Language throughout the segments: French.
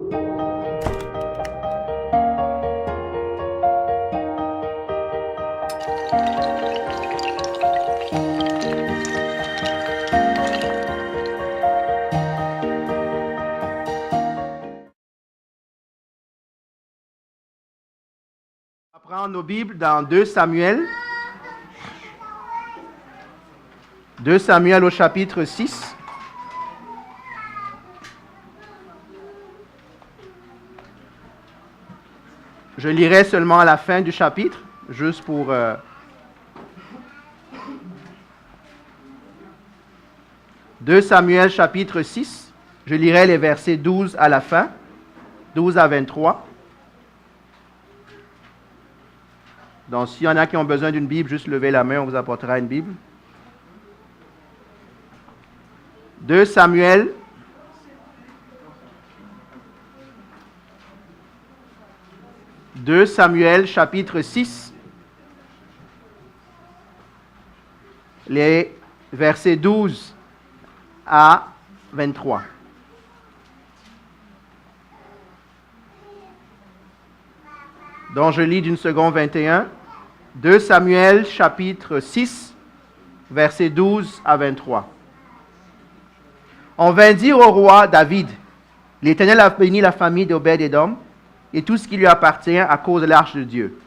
On va prendre nos Bibles dans 2 Samuel. 2 Samuel au chapitre 6. Je lirai seulement à la fin du chapitre, juste pour... 2 Samuel chapitre 6. Je lirai les versets 12 à la fin, 12 à 23. Donc, s'il y en a qui ont besoin d'une Bible, juste levez la main, on vous apportera une Bible. 2 Samuel, chapitre 6, les versets 12 à 23. Donc, je lis d'une seconde 21. 2 Samuel, chapitre 6, versets 12 à 23. On vint dire au roi David, l'Éternel a béni la famille d'Obed-Édom et tout ce qui lui appartient à cause de l'arche de Dieu.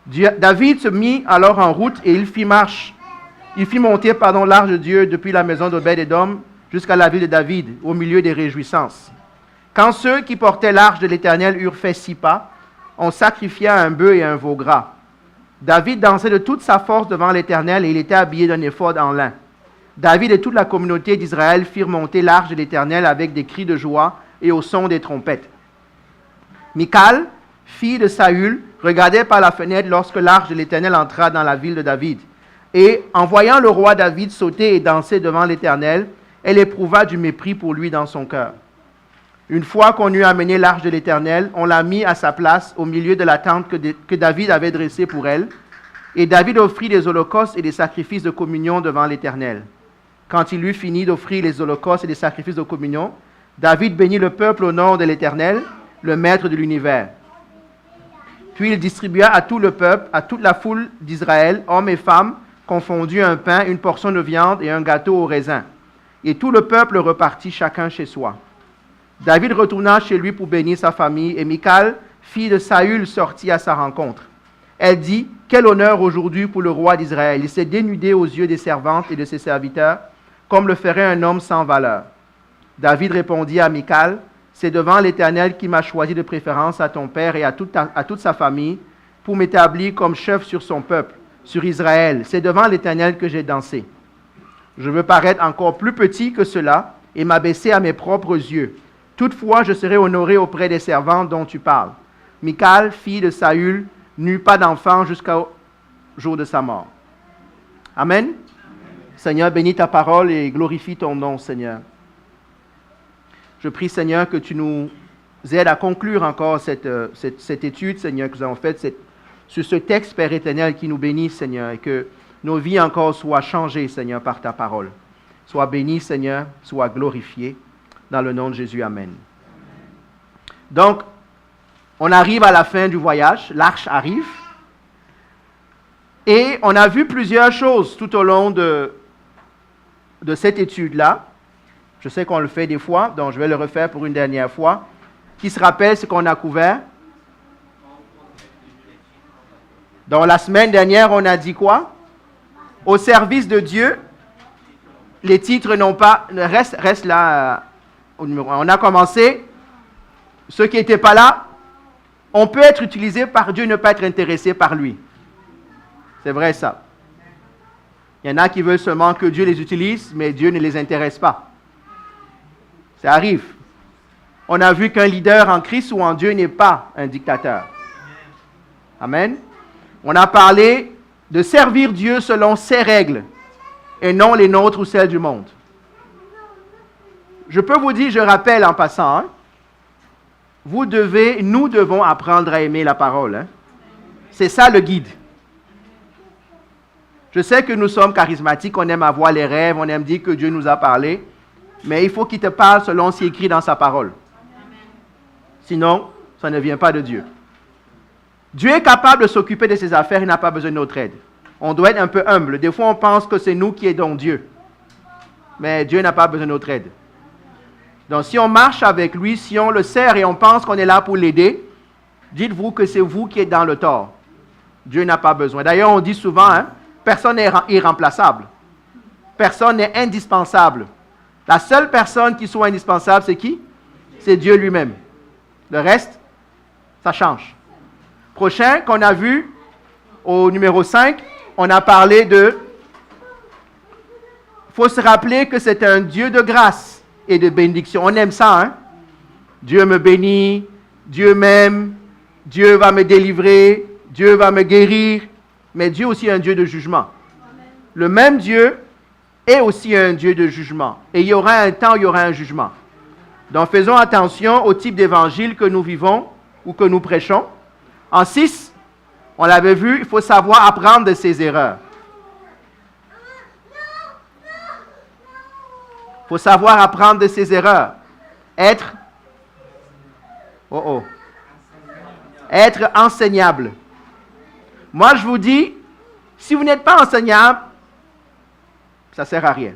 David se mit alors en route et il fit monter l'arche de Dieu depuis la maison d'Obed-Édom jusqu'à la ville de David, au milieu des réjouissances. Quand ceux qui portaient l'arche de l'Éternel eurent fait 6 pas, on sacrifia un bœuf et un veau gras. David dansait de toute sa force devant l'Éternel et il était habillé d'un éphod en lin. David et toute la communauté d'Israël firent monter l'arche de l'Éternel avec des cris de joie et au son des trompettes. Michal, fille de Saül, regardait par la fenêtre lorsque l'arche de l'Éternel entra dans la ville de David. Et en voyant le roi David sauter et danser devant l'Éternel, elle éprouva du mépris pour lui dans son cœur. Une fois qu'on eut amené l'arche de l'Éternel, on l'a mis à sa place au milieu de la tente que David avait dressée pour elle. Et David offrit des holocaustes et des sacrifices de communion devant l'Éternel. Quand il eut fini d'offrir les holocaustes et les sacrifices de communion, David bénit le peuple au nom de l'Éternel, le Maître de l'univers. Puis il distribua à tout le peuple, à toute la foule d'Israël, hommes et femmes, confondus, un pain, une portion de viande et un gâteau au raisin. Et tout le peuple repartit chacun chez soi. David retourna chez lui pour bénir sa famille, et Michal, fille de Saül, sortit à sa rencontre. Elle dit, « Quel honneur aujourd'hui pour le roi d'Israël! Il s'est dénudé aux yeux des servantes et de ses serviteurs, comme le ferait un homme sans valeur. » David répondit à Michal, « C'est devant l'Éternel qui m'a choisi de préférence à ton père et à toute sa famille, pour m'établir comme chef sur son peuple, sur Israël. C'est devant l'Éternel que j'ai dansé. Je veux paraître encore plus petit que cela et m'abaisser à mes propres yeux. Toutefois, je serai honoré auprès des servantes dont tu parles. » Michal, fille de Saül, n'eut pas d'enfant jusqu'au jour de sa mort. Amen. Seigneur, bénis ta parole et glorifie ton nom, Seigneur. Je prie, Seigneur, que tu nous aides à conclure encore cette étude, Seigneur, que nous avons faite sur ce texte, Père éternel, qui nous bénit, Seigneur, et que nos vies encore soient changées, Seigneur, par ta parole. Sois béni, Seigneur, sois glorifié. Dans le nom de Jésus, Amen. Donc, on arrive à la fin du voyage, l'arche arrive, et on a vu plusieurs choses tout au long de cette étude-là. Je sais qu'on le fait des fois, donc je vais le refaire pour une dernière fois. Qui se rappelle ce qu'on a couvert? Donc, la semaine dernière, on a dit quoi? Au service de Dieu, les titres n'ont pas... Reste là... On a commencé, ceux qui n'étaient pas là, on peut être utilisé par Dieu et ne pas être intéressé par lui. C'est vrai ça. Il y en a qui veulent seulement que Dieu les utilise, mais Dieu ne les intéresse pas. Ça arrive. On a vu qu'un leader en Christ ou en Dieu n'est pas un dictateur. Amen. On a parlé de servir Dieu selon ses règles et non les nôtres ou celles du monde. Je peux vous dire, je rappelle en passant, hein, nous devons apprendre à aimer la parole. Hein. C'est ça le guide. Je sais que nous sommes charismatiques, on aime avoir les rêves, on aime dire que Dieu nous a parlé, mais il faut qu'il te parle selon ce qui est écrit dans sa parole. Sinon, ça ne vient pas de Dieu. Dieu est capable de s'occuper de ses affaires, il n'a pas besoin de notre aide. On doit être un peu humble. Des fois, on pense que c'est nous qui aidons Dieu. Mais Dieu n'a pas besoin de notre aide. Donc, si on marche avec lui, si on le sert et on pense qu'on est là pour l'aider, dites-vous que c'est vous qui êtes dans le tort. Dieu n'a pas besoin. D'ailleurs, on dit souvent, personne n'est irremplaçable. Personne n'est indispensable. La seule personne qui soit indispensable, c'est qui? C'est Dieu lui-même. Le reste, ça change. Prochain qu'on a vu, au numéro 5, on a parlé de... Il faut se rappeler que c'est un Dieu de grâce et de bénédiction. On aime ça, hein? Dieu me bénit, Dieu m'aime, Dieu va me délivrer, Dieu va me guérir. Mais Dieu aussi est un Dieu de jugement. Le même Dieu est aussi un Dieu de jugement. Et il y aura un temps où il y aura un jugement. Donc faisons attention au type d'évangile que nous vivons ou que nous prêchons. En 6, on l'avait vu, il faut savoir apprendre de ses erreurs. Il faut savoir apprendre de ses erreurs. Être enseignable. Moi, je vous dis, si vous n'êtes pas enseignable, ça ne sert à rien.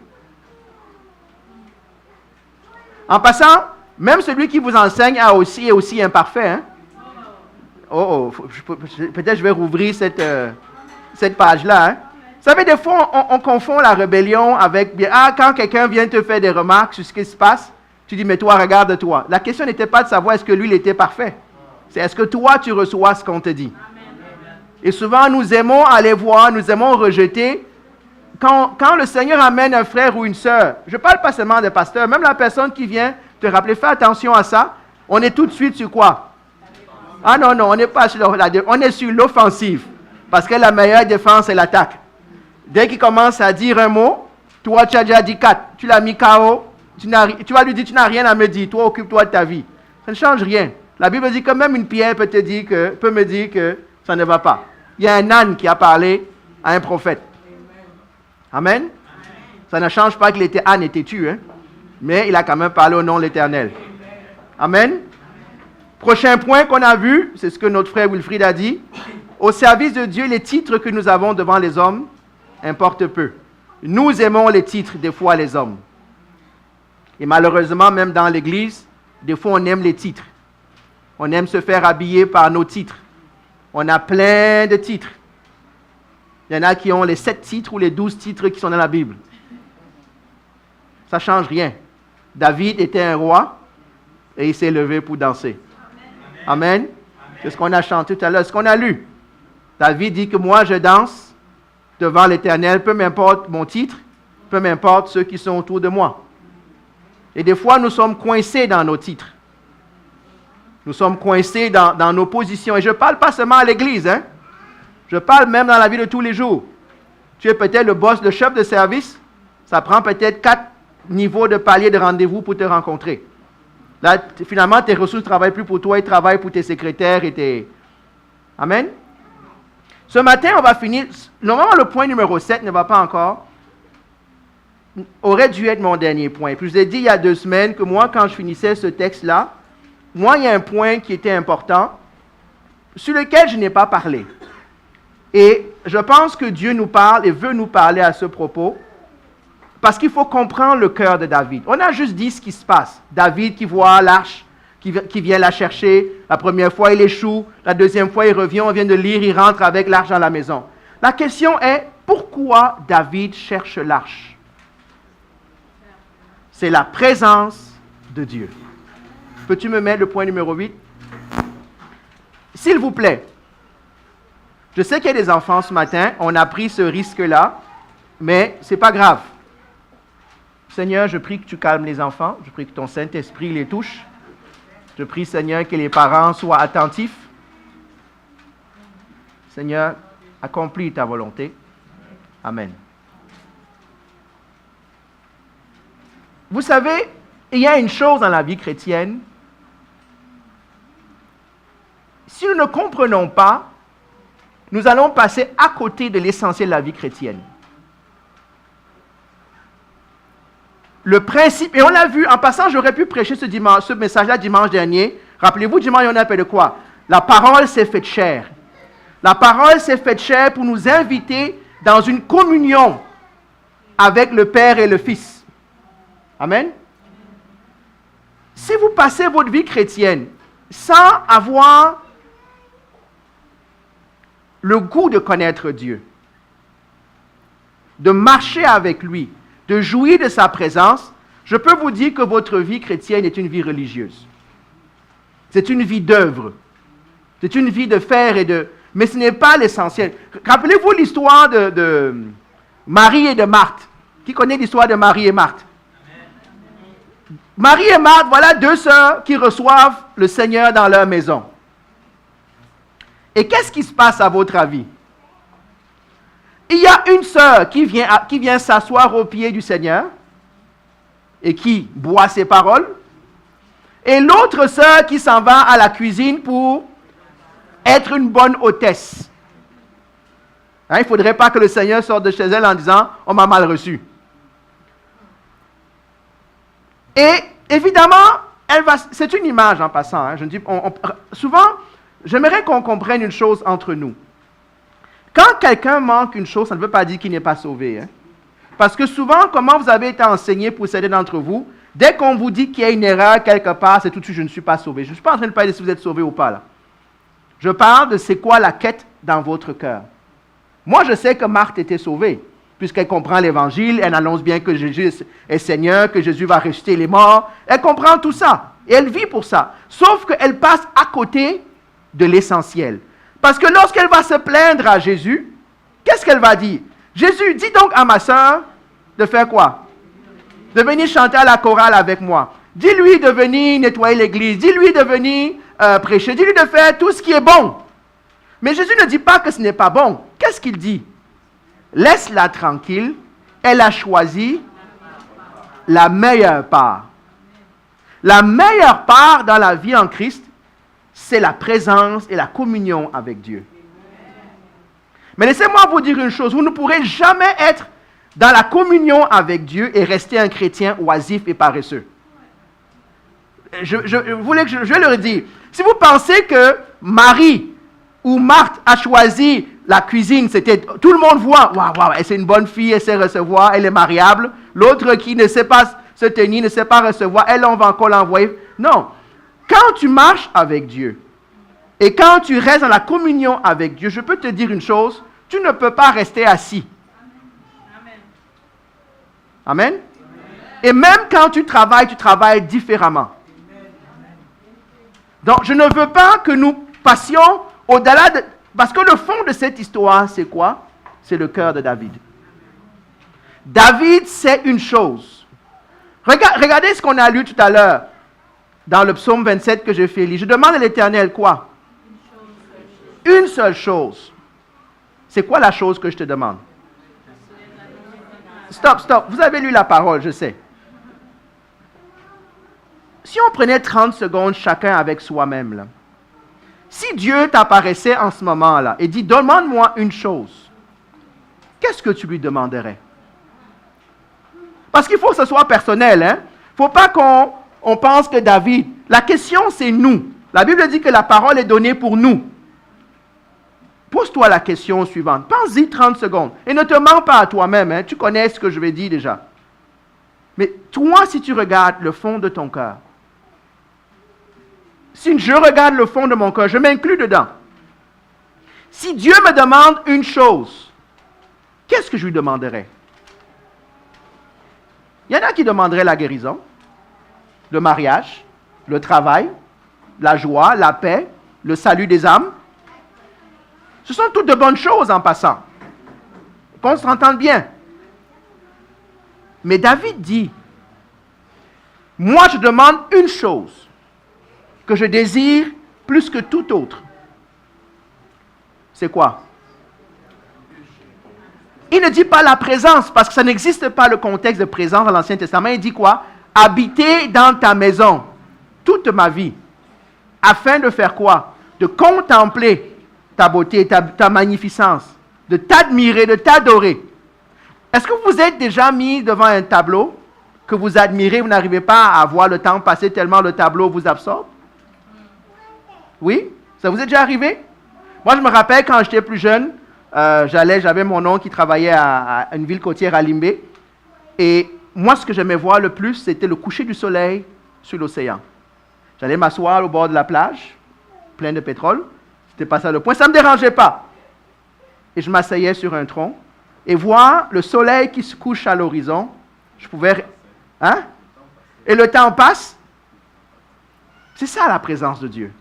En passant, même celui qui vous enseigne est aussi imparfait. Hein? Peut-être je vais rouvrir cette page-là. Hein? Vous savez, des fois, on confond la rébellion avec... quand quelqu'un vient te faire des remarques sur ce qui se passe, tu dis, mais toi, regarde-toi. La question n'était pas de savoir est-ce que lui, il était parfait. C'est est-ce que toi, tu reçois ce qu'on te dit. Et souvent, nous aimons aller voir, nous aimons rejeter. Quand le Seigneur amène un frère ou une sœur, je ne parle pas seulement des pasteurs, même la personne qui vient te rappeler, fais attention à ça, on est tout de suite sur quoi? Ah non, on n'est pas sur on est sur l'offensive. Parce que la meilleure défense, c'est l'attaque. Dès qu'il commence à dire un mot, toi, tu as déjà dit 4, tu l'as mis KO, tu vas lui dire, tu n'as rien à me dire, toi, occupe-toi de ta vie. Ça ne change rien. La Bible dit que même une pierre peut me dire que ça ne va pas. Il y a un âne qui a parlé à un prophète. Amen. Ça ne change pas que l'âne était têtu, hein? Mais il a quand même parlé au nom de l'Éternel. Amen. Prochain point qu'on a vu, c'est ce que notre frère Wilfried a dit. Au service de Dieu, les titres que nous avons devant les hommes importent peu. Nous aimons les titres, des fois, les hommes. Et malheureusement, même dans l'Église, des fois, on aime les titres. On aime se faire habiller par nos titres. On a plein de titres. Il y en a qui ont les 7 titres ou les 12 titres qui sont dans la Bible. Ça ne change rien. David était un roi et il s'est levé pour danser. Amen. C'est ce qu'on a chanté tout à l'heure, ce qu'on a lu. David dit que moi je danse devant l'Éternel, peu m'importe mon titre, peu m'importe ceux qui sont autour de moi. Et des fois, nous sommes coincés dans nos titres. Nous sommes coincés dans nos positions. Et je ne parle pas seulement à l'Église, hein. Je parle même dans la vie de tous les jours. Tu es peut-être le boss, le chef de service. Ça prend peut-être 4 niveaux de paliers de rendez-vous pour te rencontrer. Là, finalement, tes ressources ne travaillent plus pour toi, ils travaillent pour tes secrétaires et tes... Amen. Ce matin, on va finir... Normalement, le point numéro 7 ne va pas encore. Aurait dû être mon dernier point. Puis je vous ai dit il y a 2 semaines que moi, quand je finissais ce texte-là, moi, il y a un point qui était important, sur lequel je n'ai pas parlé. Et je pense que Dieu nous parle et veut nous parler à ce propos, parce qu'il faut comprendre le cœur de David. On a juste dit ce qui se passe. David qui voit l'arche, qui vient la chercher. La première fois, il échoue. La deuxième fois, il revient. On vient de lire, il rentre avec l'arche dans la maison. La question est, pourquoi David cherche l'arche? C'est la présence de Dieu. Peux-tu me mettre le point numéro 8? S'il vous plaît. Je sais qu'il y a des enfants ce matin, on a pris ce risque-là, mais ce n'est pas grave. Seigneur, je prie que tu calmes les enfants, je prie que ton Saint-Esprit les touche. Je prie, Seigneur, que les parents soient attentifs. Seigneur, accomplis ta volonté. Amen. Vous savez, il y a une chose dans la vie chrétienne. Si nous ne comprenons pas, nous allons passer à côté de l'essentiel de la vie chrétienne. Le principe, et on l'a vu, en passant, j'aurais pu prêcher ce message-là dimanche dernier, Rappelez-vous, dimanche, on appelle de quoi? La parole s'est faite chair. La parole s'est faite chair pour nous inviter dans une communion avec le Père et le Fils. Amen. Si vous passez votre vie chrétienne sans avoir le goût de connaître Dieu, de marcher avec lui, de jouir de sa présence, je peux vous dire que votre vie chrétienne est une vie religieuse. C'est une vie d'œuvre. C'est une vie de faire et de... Mais ce n'est pas l'essentiel. Rappelez-vous l'histoire de Marie et de Marthe. Qui connaît l'histoire de Marie et Marthe? Marie et Marthe, voilà deux sœurs qui reçoivent le Seigneur dans leur maison. Et qu'est-ce qui se passe à votre avis? Il y a une sœur qui vient s'asseoir au pied du Seigneur et qui boit ses paroles. Et l'autre sœur qui s'en va à la cuisine pour être une bonne hôtesse. Hein, il ne faudrait pas que le Seigneur sorte de chez elle en disant « On m'a mal reçu ». Et évidemment, c'est une image en passant. Hein, je dis, souvent, j'aimerais qu'on comprenne une chose entre nous. Quand quelqu'un manque une chose, ça ne veut pas dire qu'il n'est pas sauvé. Hein. Parce que souvent, comment vous avez été enseigné pour certains d'entre vous, dès qu'on vous dit qu'il y a une erreur quelque part, c'est tout de suite « je ne suis pas sauvé ». Je ne suis pas en train de parler de si vous êtes sauvé ou pas là. Je parle de c'est quoi la quête dans votre cœur. Moi, je sais que Marthe était sauvée, puisqu'elle comprend l'Évangile, elle annonce bien que Jésus est Seigneur, que Jésus va ressusciter les morts. Elle comprend tout ça, et elle vit pour ça. Sauf qu'elle passe à côté de l'essentiel. Parce que lorsqu'elle va se plaindre à Jésus, qu'est-ce qu'elle va dire? Jésus, dis donc à ma soeur de faire quoi? De venir chanter à la chorale avec moi. Dis-lui de venir nettoyer l'église. Dis-lui de venir prêcher. Dis-lui de faire tout ce qui est bon. Mais Jésus ne dit pas que ce n'est pas bon. Qu'est-ce qu'il dit? Laisse-la tranquille. Elle a choisi la meilleure part. La meilleure part dans la vie en Christ, c'est la présence et la communion avec Dieu. Mais laissez-moi vous dire une chose. Vous ne pourrez jamais être dans la communion avec Dieu et rester un chrétien oisif et paresseux. Je vais leur dire, si vous pensez que Marie ou Marthe a choisi la cuisine, c'était tout le monde voit, waouh, c'est une bonne fille, elle sait recevoir, elle est mariable. L'autre qui ne sait pas se tenir, ne sait pas recevoir, elle, on va encore l'envoyer. Non, quand tu marches avec Dieu et quand tu restes dans la communion avec Dieu, je peux te dire une chose, tu ne peux pas rester assis. Amen. Et même quand tu travailles différemment. Donc, je ne veux pas que nous passions au-delà de... Parce que le fond de cette histoire, c'est quoi? C'est le cœur de David. David sait une chose. Regardez ce qu'on a lu tout à l'heure dans le psaume 27 que j'ai fait lire. Je demande à l'Éternel quoi? Une seule chose. C'est quoi la chose que je te demande? Stop. Vous avez lu la parole, je sais. Si on prenait 30 secondes chacun avec soi-même, là, si Dieu t'apparaissait en ce moment-là et dit, demande-moi une chose, qu'est-ce que tu lui demanderais? Parce qu'il faut que ce soit personnel. Hein? Il ne faut pas qu'on pense que David... La question, c'est nous. La Bible dit que la parole est donnée pour nous. Pose-toi la question suivante. Pense-y 30 secondes. Et ne te mens pas à toi-même. Hein? Tu connais ce que je vais dire déjà. Mais toi, si tu regardes le fond de ton cœur, si je regarde le fond de mon cœur, je m'inclus dedans. Si Dieu me demande une chose, qu'est-ce que je lui demanderais? Il y en a qui demanderaient la guérison, le mariage, le travail, la joie, la paix, le salut des âmes. Ce sont toutes de bonnes choses en passant. Qu'on se entende bien. Mais David dit, moi je demande une chose que je désire plus que tout autre. C'est quoi? Il ne dit pas la présence, parce que ça n'existe pas le contexte de présence dans l'Ancien Testament. Il dit quoi? Habiter dans ta maison toute ma vie. Afin de faire quoi? De contempler ta beauté, ta magnificence, de t'admirer, de t'adorer. Est-ce que vous êtes déjà mis devant un tableau que vous admirez, vous n'arrivez pas à voir le temps passer tellement le tableau vous absorbe? Oui? Ça vous est déjà arrivé? Moi, je me rappelle quand j'étais plus jeune, j'avais mon oncle qui travaillait à une ville côtière à Limbé. Et moi, ce que j'aimais voir le plus, c'était le coucher du soleil sur l'océan. J'allais m'asseoir au bord de la plage, plein de pétrole. C'était pas ça le point. Ça ne me dérangeait pas. Et je m'asseyais sur un tronc et voir le soleil qui se couche à l'horizon. Je pouvais... Hein? Et le temps passe. C'est ça la présence de Dieu.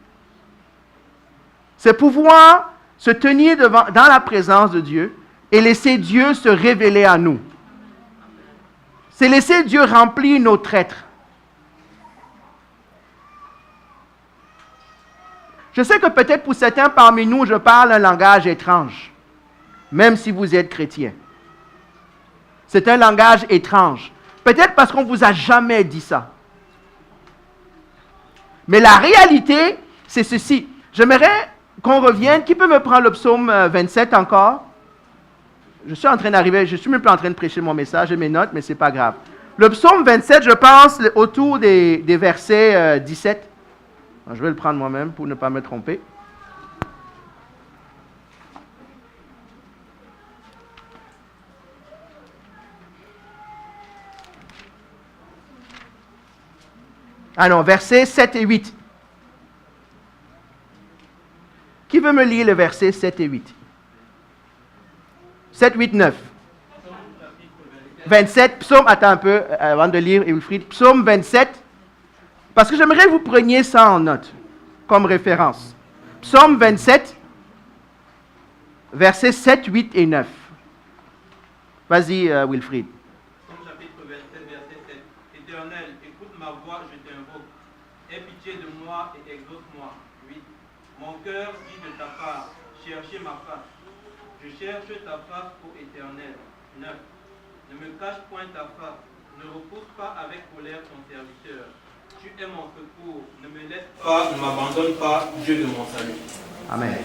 C'est pouvoir se tenir dans la présence de Dieu et laisser Dieu se révéler à nous. C'est laisser Dieu remplir notre être. Je sais que peut-être pour certains parmi nous, je parle un langage étrange, même si vous êtes chrétien. C'est un langage étrange. Peut-être parce qu'on ne vous a jamais dit ça. Mais la réalité, c'est ceci. J'aimerais qu'on revienne. Qui peut me prendre le psaume 27 encore? Je suis en train d'arriver, je suis même pas en train de prêcher mon message, j'ai mes notes, mais ce n'est pas grave. Le psaume 27, je pense, autour des versets 17. Je vais le prendre moi-même pour ne pas me tromper. Ah non, versets 7 et 8. Qui veut me lire le verset 7 et 8? 7, 8, 9. 27, psaume, attends un peu, avant de lire, Wilfried, psaume 27, parce que j'aimerais que vous preniez ça en note, comme référence. Psaume 27, versets 7, 8 et 9. Vas-y, Wilfried. Psaume chapitre 27, verset 7. Éternel, écoute ma voix, je t'invoque. Aie pitié de moi et exauce-moi. 8. Mon cœur dit de ta part, cherchez ma face. Je cherche ta face, ô Éternel. 9. Ne me cache point ta face. Ne repousse pas avec colère ton serviteur. Tu es mon secours. Ne me laisse pas, ne m'abandonne pas, Dieu de mon salut. Amen.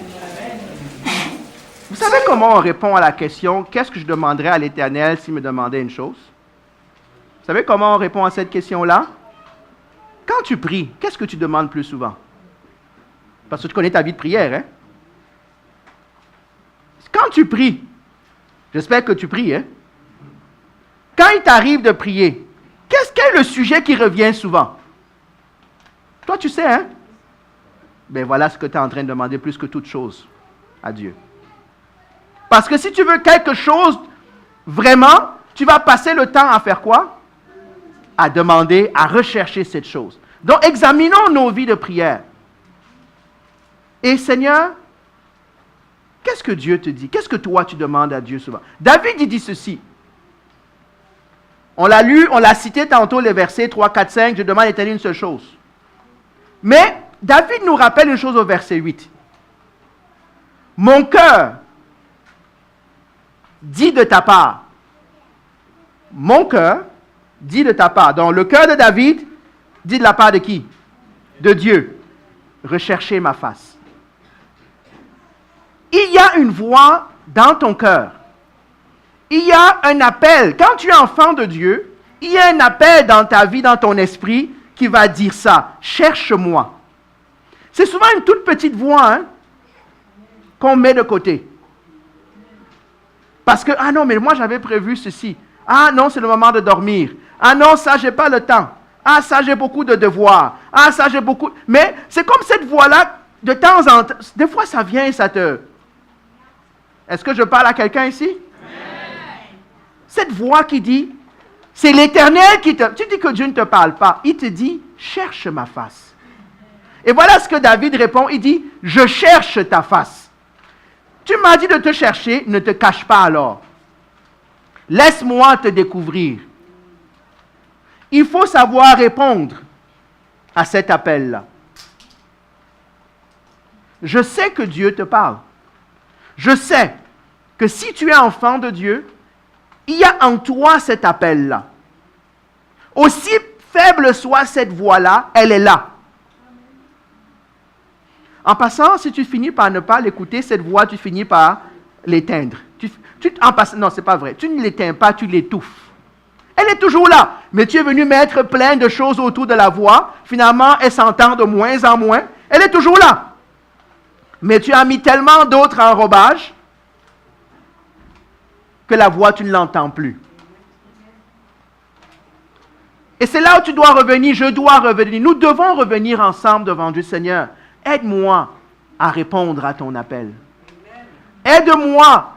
Vous savez comment on répond à la question « Qu'est-ce que je demanderais à l'Éternel s'il me demandait une chose ?» Vous savez comment on répond à cette question-là? Quand tu pries, qu'est-ce que tu demandes plus souvent? Parce que tu connais ta vie de prière, hein? Quand tu pries, j'espère que tu pries, hein? Quand il t'arrive de prier, quel est le sujet qui revient souvent? Toi, tu sais, hein? Ben voilà ce que tu es en train de demander plus que toute chose à Dieu. Parce que si tu veux quelque chose vraiment, tu vas passer le temps à faire quoi? À demander, à rechercher cette chose. Donc, examinons nos vies de prière. Et Seigneur, qu'est-ce que Dieu te dit? Qu'est-ce que toi tu demandes à Dieu souvent? David, il dit ceci. On l'a lu, on l'a cité tantôt, les versets 3, 4, 5. Je demande à l'Éternel une seule chose. Mais David nous rappelle une chose au verset 8. Mon cœur dit de ta part. Mon cœur dit de ta part. Donc le cœur de David dit de la part de qui? De Dieu. Recherchez ma face. Il y a une voix dans ton cœur. Il y a un appel. Quand tu es enfant de Dieu, il y a un appel dans ta vie, dans ton esprit, qui va dire ça. Cherche-moi. C'est souvent une toute petite voix qu'on met de côté. Parce que, ah non, mais moi j'avais prévu ceci. Ah non, c'est le moment de dormir. Ah non, ça, j'ai pas le temps. Ah, ça, j'ai beaucoup de devoirs. Ah, ça, j'ai beaucoup... Mais c'est comme cette voix-là, de temps en temps, des fois ça vient et ça te... Est-ce que je parle à quelqu'un ici? Cette voix qui dit, c'est l'Éternel qui te... Tu dis que Dieu ne te parle pas. Il te dit, cherche ma face. Et voilà ce que David répond. Il dit, je cherche ta face. Tu m'as dit de te chercher, ne te cache pas alors. Laisse-moi te découvrir. Il faut savoir répondre à cet appel-là. Je sais que Dieu te parle. Je sais que si tu es enfant de Dieu, il y a en toi cet appel-là. Aussi faible soit cette voix-là, elle est là. En passant, si tu finis par ne pas l'écouter, cette voix, tu finis par l'éteindre. Non, c'est pas vrai. Tu ne l'éteins pas, tu l'étouffes. Elle est toujours là. Mais tu es venu mettre plein de choses autour de la voix. Finalement, elle s'entend de moins en moins. Elle est toujours là. Mais tu as mis tellement d'autres enrobages que la voix, tu ne l'entends plus. Et c'est là où tu dois revenir, je dois revenir. Nous devons revenir ensemble devant Dieu. Seigneur, aide-moi à répondre à ton appel. Aide-moi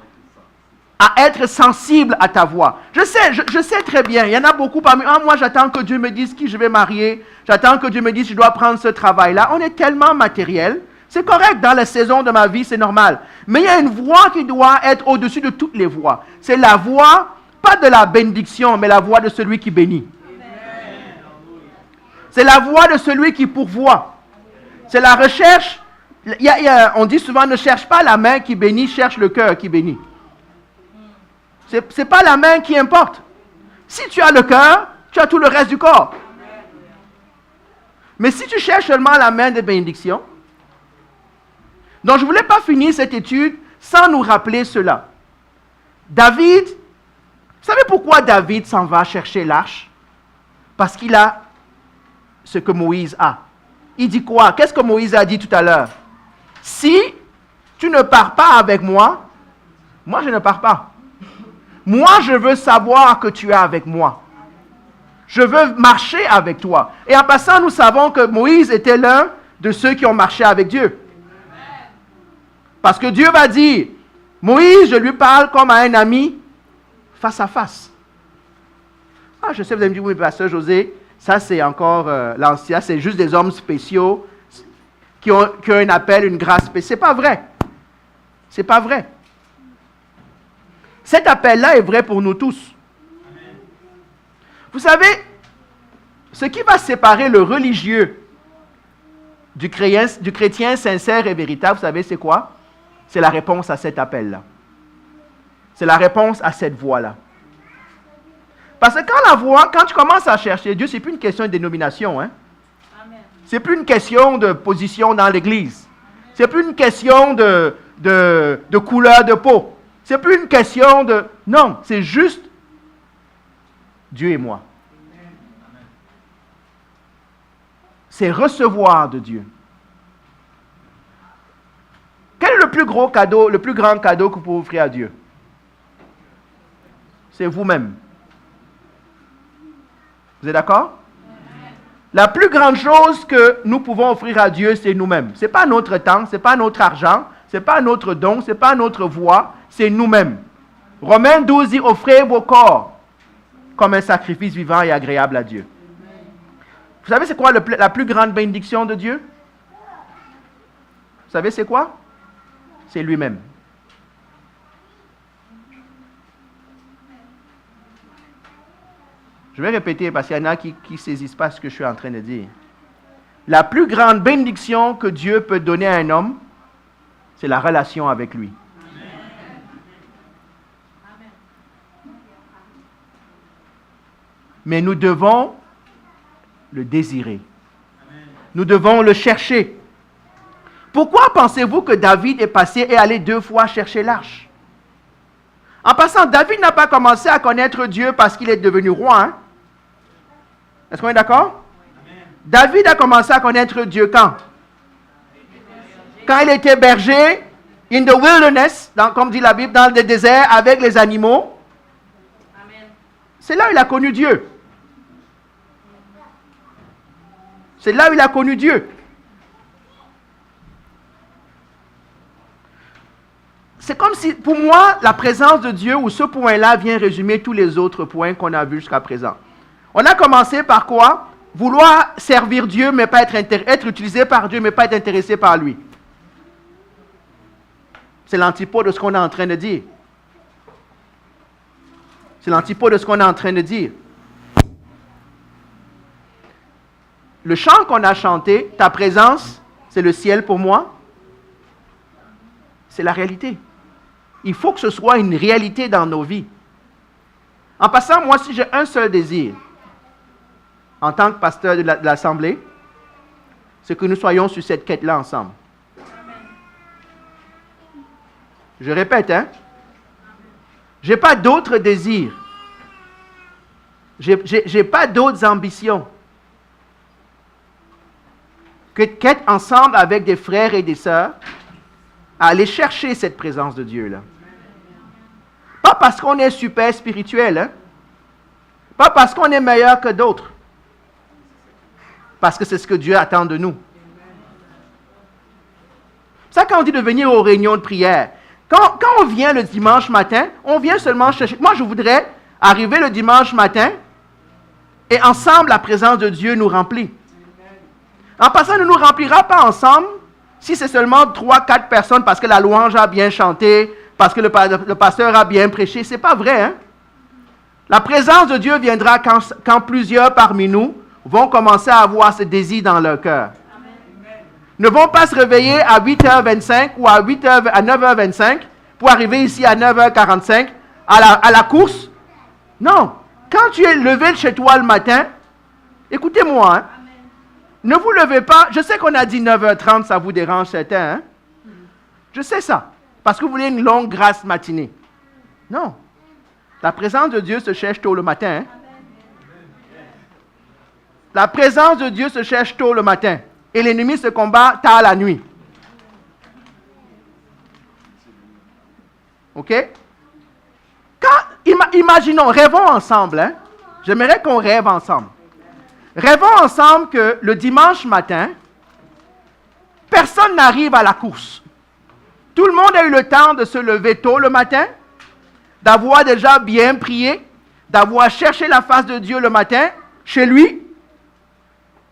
à être sensible à ta voix. Je sais très bien, il y en a beaucoup parmi moi, j'attends que Dieu me dise qui je vais marier, j'attends que Dieu me dise je dois prendre ce travail-là. On est tellement matériel, c'est correct dans la saison de ma vie, c'est normal. Mais il y a une voix qui doit être au-dessus de toutes les voix. C'est la voix, pas de la bénédiction, mais la voix de celui qui bénit. C'est la voix de celui qui pourvoit. C'est la recherche. On dit souvent, ne cherche pas la main qui bénit, cherche le cœur qui bénit. Ce n'est pas la main qui importe. Si tu as le cœur, tu as tout le reste du corps. Mais si tu cherches seulement la main de bénédiction, donc je ne voulais pas finir cette étude sans nous rappeler cela. David, vous savez pourquoi David s'en va chercher l'arche? Parce qu'il a ce que Moïse a. Il dit quoi? Qu'est-ce que Moïse a dit tout à l'heure? Si tu ne pars pas avec moi, moi je ne pars pas. Moi je veux savoir que tu es avec moi. Je veux marcher avec toi. Et en passant, nous savons que Moïse était l'un de ceux qui ont marché avec Dieu. Parce que Dieu va dire, Moïse, je lui parle comme à un ami, face à face. Ah, je sais, vous allez me dire, oui, pasteur José, ça c'est encore l'ancien, c'est juste des hommes spéciaux qui ont un appel, une grâce spéciale. C'est pas vrai. C'est pas vrai. Cet appel-là est vrai pour nous tous. Vous savez, ce qui va séparer le religieux du chrétien sincère et véritable, vous savez, c'est quoi? C'est la réponse à cet appel-là. C'est la réponse à cette voix-là. Parce que quand tu commences à chercher Dieu, ce n'est plus une question de dénomination. Hein? Ce n'est plus une question de position dans l'Église. Ce n'est plus une question de couleur de peau. Ce n'est plus une question de... Non, c'est juste Dieu et moi. C'est recevoir de Dieu. Quel est le plus gros cadeau, le plus grand cadeau que vous pouvez offrir à Dieu? C'est vous-même. Vous êtes d'accord? La plus grande chose que nous pouvons offrir à Dieu, c'est nous-mêmes. Ce n'est pas notre temps, ce n'est pas notre argent, ce n'est pas notre don, ce n'est pas notre voix, c'est nous-mêmes. Romains 12 dit, offrez vos corps comme un sacrifice vivant et agréable à Dieu. Vous savez c'est quoi la plus grande bénédiction de Dieu? Vous savez c'est quoi? C'est lui-même. Je vais répéter parce qu'il y en a qui ne saisissent pas ce que je suis en train de dire. La plus grande bénédiction que Dieu peut donner à un homme, c'est la relation avec lui. Mais nous devons le désirer. Nous devons le chercher. Pourquoi pensez-vous que David est passé et allé 2 fois chercher l'arche? En passant, David n'a pas commencé à connaître Dieu parce qu'il est devenu roi. Hein? Est-ce qu'on est d'accord? David a commencé à connaître Dieu quand? Quand il était berger, in the wilderness, comme dit la Bible, dans le désert, avec les animaux. C'est là où il a connu Dieu. C'est là où il a connu Dieu. C'est comme si, pour moi, la présence de Dieu, ou ce point-là, vient résumer tous les autres points qu'on a vus jusqu'à présent. On a commencé par quoi? Vouloir servir Dieu, mais pas être utilisé par Dieu, mais pas être intéressé par lui. C'est l'antipode de ce qu'on est en train de dire. C'est l'antipode de ce qu'on est en train de dire. Le chant qu'on a chanté, ta présence, c'est le ciel pour moi. C'est la réalité. Il faut que ce soit une réalité dans nos vies. En passant, moi, si j'ai un seul désir, en tant que pasteur de l'Assemblée, c'est que nous soyons sur cette quête-là ensemble. Je répète, hein? Je n'ai pas d'autres désirs. Je n'ai pas d'autres ambitions que qu'être ensemble avec des frères et des sœurs à aller chercher cette présence de Dieu-là. Pas parce qu'on est super spirituel, hein? Pas parce qu'on est meilleur que d'autres. Parce que c'est ce que Dieu attend de nous. Ça, quand on dit de venir aux réunions de prière, quand on vient le dimanche matin, on vient seulement chercher. Moi, je voudrais arriver le dimanche matin et ensemble, la présence de Dieu nous remplit. En passant, elle ne nous remplira pas ensemble si c'est seulement 3-4 personnes parce que la louange a bien chanté, parce que le pasteur a bien prêché. Ce n'est pas vrai, hein? La présence de Dieu viendra quand plusieurs parmi nous vont commencer à avoir ce désir dans leur cœur. Ne vont pas se réveiller à 8h25 ou à 9h25 pour arriver ici à 9h45 à la course. Non. Quand tu es levé chez toi le matin, écoutez-moi, hein, ne vous levez pas. Je sais qu'on a dit 9h30, ça vous dérange certains. Hein? Je sais ça. Parce que vous voulez une longue grasse matinée. Non. La présence de Dieu se cherche tôt le matin. Hein? La présence de Dieu se cherche tôt le matin. Et l'ennemi se combat tard la nuit. OK? Imaginons, rêvons ensemble. Hein? J'aimerais qu'on rêve ensemble. Rêvons ensemble que le dimanche matin, personne n'arrive à la course. Tout le monde a eu le temps de se lever tôt le matin, d'avoir déjà bien prié, d'avoir cherché la face de Dieu le matin, chez lui,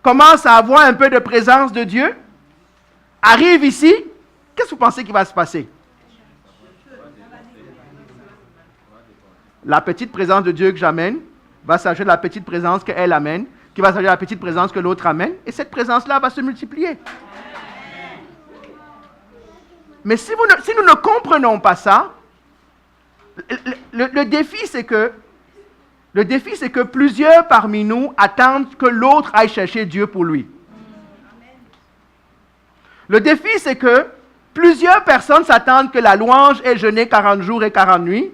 commence à avoir un peu de présence de Dieu, arrive ici, qu'est-ce que vous pensez qui va se passer? La petite présence de Dieu que j'amène va s'ajouter à la petite présence qu'elle amène, qui va s'ajouter à la petite présence que l'autre amène, et cette présence-là va se multiplier. Mais si nous ne comprenons pas ça, le défi, c'est que plusieurs parmi nous attendent que l'autre aille chercher Dieu pour lui. Le défi, c'est que plusieurs personnes s'attendent que la louange ait jeûné 40 jours et 40 nuits,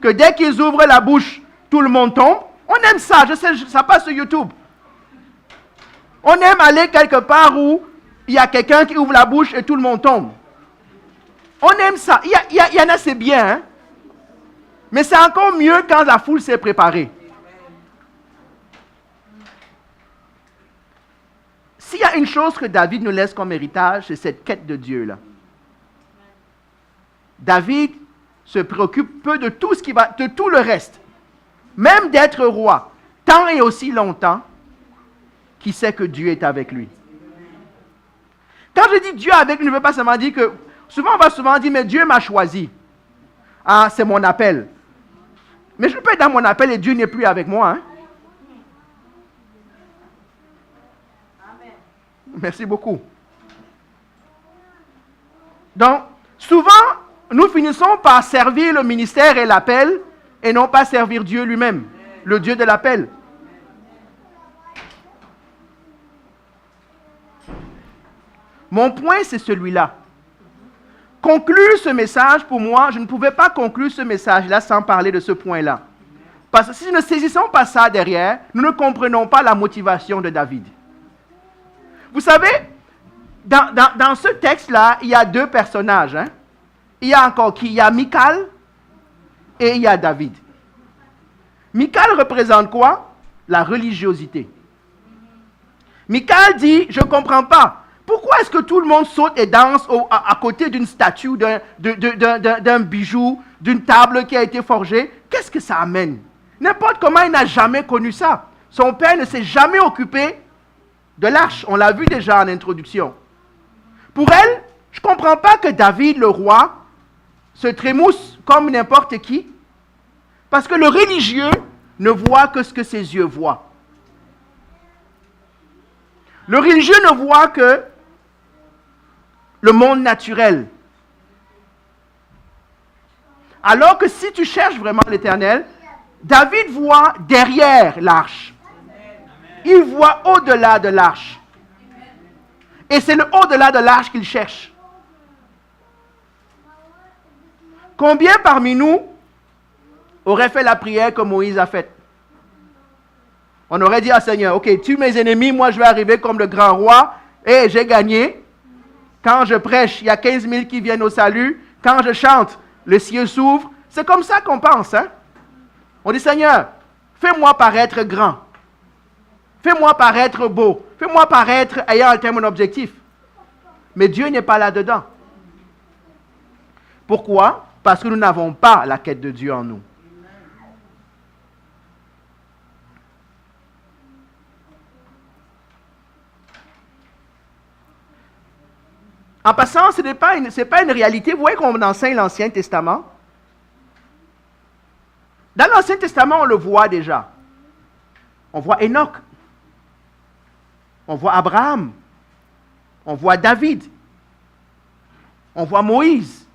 que dès qu'ils ouvrent la bouche, tout le monde tombe. On aime ça, je sais, ça passe sur YouTube. On aime aller quelque part où il y a quelqu'un qui ouvre la bouche et tout le monde tombe. On aime ça. Il y en a, c'est bien, hein? Mais c'est encore mieux quand la foule s'est préparée. S'il y a une chose que David nous laisse comme héritage, c'est cette quête de Dieu-là. David se préoccupe peu de tout de tout le reste. Même d'être roi, tant et aussi longtemps qu'il sait que Dieu est avec lui. Quand je dis Dieu avec lui, je ne veux pas seulement dire que... Souvent, on va souvent dire, mais Dieu m'a choisi. Ah, c'est mon appel. Mais je peux être dans mon appel et Dieu n'est plus avec moi. Hein? Merci beaucoup. Donc, souvent, nous finissons par servir le ministère et l'appel et non pas servir Dieu lui-même, le Dieu de l'appel. Mon point, c'est celui-là. Conclure ce message, pour moi, je ne pouvais pas conclure ce message-là sans parler de ce point-là. Parce que si nous ne saisissons pas ça derrière, nous ne comprenons pas la motivation de David. Vous savez, dans ce texte-là, il y a deux personnages. Hein? Il y a encore qui? Il y a Michal et il y a David. Michal représente quoi? La religiosité. Michal dit, je ne comprends pas. Pourquoi est-ce que tout le monde saute et danse à côté d'une statue, d'un bijou, d'une table qui a été forgée? Qu'est-ce que ça amène? N'importe comment, il n'a jamais connu ça. Son père ne s'est jamais occupé de l'arche. On l'a vu déjà en introduction. Pour elle, je ne comprends pas que David, le roi, se trémousse comme n'importe qui. Parce que le religieux ne voit que ce que ses yeux voient. Le religieux ne voit que le monde naturel. Alors que si tu cherches vraiment l'Éternel, David voit derrière l'arche. Il voit au-delà de l'arche. Et c'est le au-delà de l'arche qu'il cherche. Combien parmi nous auraient fait la prière que Moïse a faite? On aurait dit à Seigneur, ok, tue mes ennemis, moi je vais arriver comme le grand roi, et j'ai gagné. Quand je prêche, il y a 15 000 qui viennent au salut. Quand je chante, le ciel s'ouvre. C'est comme ça qu'on pense. Hein? On dit, Seigneur, fais-moi paraître grand. Fais-moi paraître beau. Fais-moi paraître ayant atteint mon objectif. Mais Dieu n'est pas là-dedans. Pourquoi? Parce que nous n'avons pas la quête de Dieu en nous. En passant, ce n'est pas une réalité. Vous voyez qu'on enseigne l'Ancien Testament. Dans l'Ancien Testament, on le voit déjà. On voit Enoch. On voit Abraham. On voit David. On voit Moïse.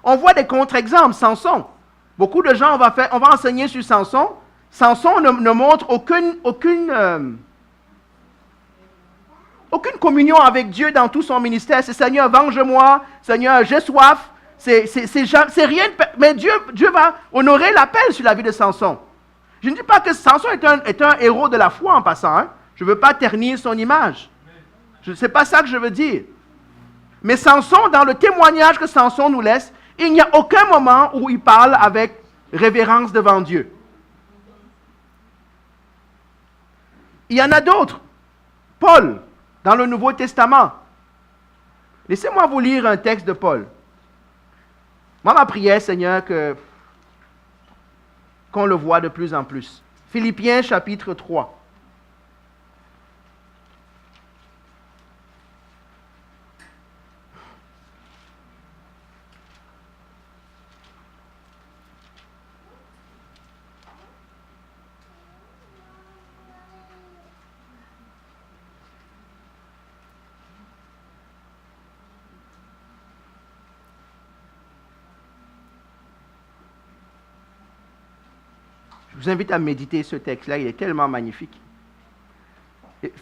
On voit des contre-exemples. Samson. Beaucoup de gens, on va enseigner sur Samson. Samson ne montre aucune communion avec Dieu dans tout son ministère. C'est Seigneur, venge-moi. Seigneur, j'ai soif. C'est rien. Mais Dieu va honorer l'appel sur la vie de Samson. Je ne dis pas que Samson est un héros de la foi en passant. Hein? Je ne veux pas ternir son image. Ce n'est pas ça que je veux dire. Mais Samson, dans le témoignage que Samson nous laisse, il n'y a aucun moment où il parle avec révérence devant Dieu. Il y en a d'autres. Paul, dans le Nouveau Testament. Laissez-moi vous lire un texte de Paul. Moi, ma prière, Seigneur, qu'on le voit de plus en plus. Philippiens chapitre 3. Je vous invite à méditer ce texte-là, il est tellement magnifique.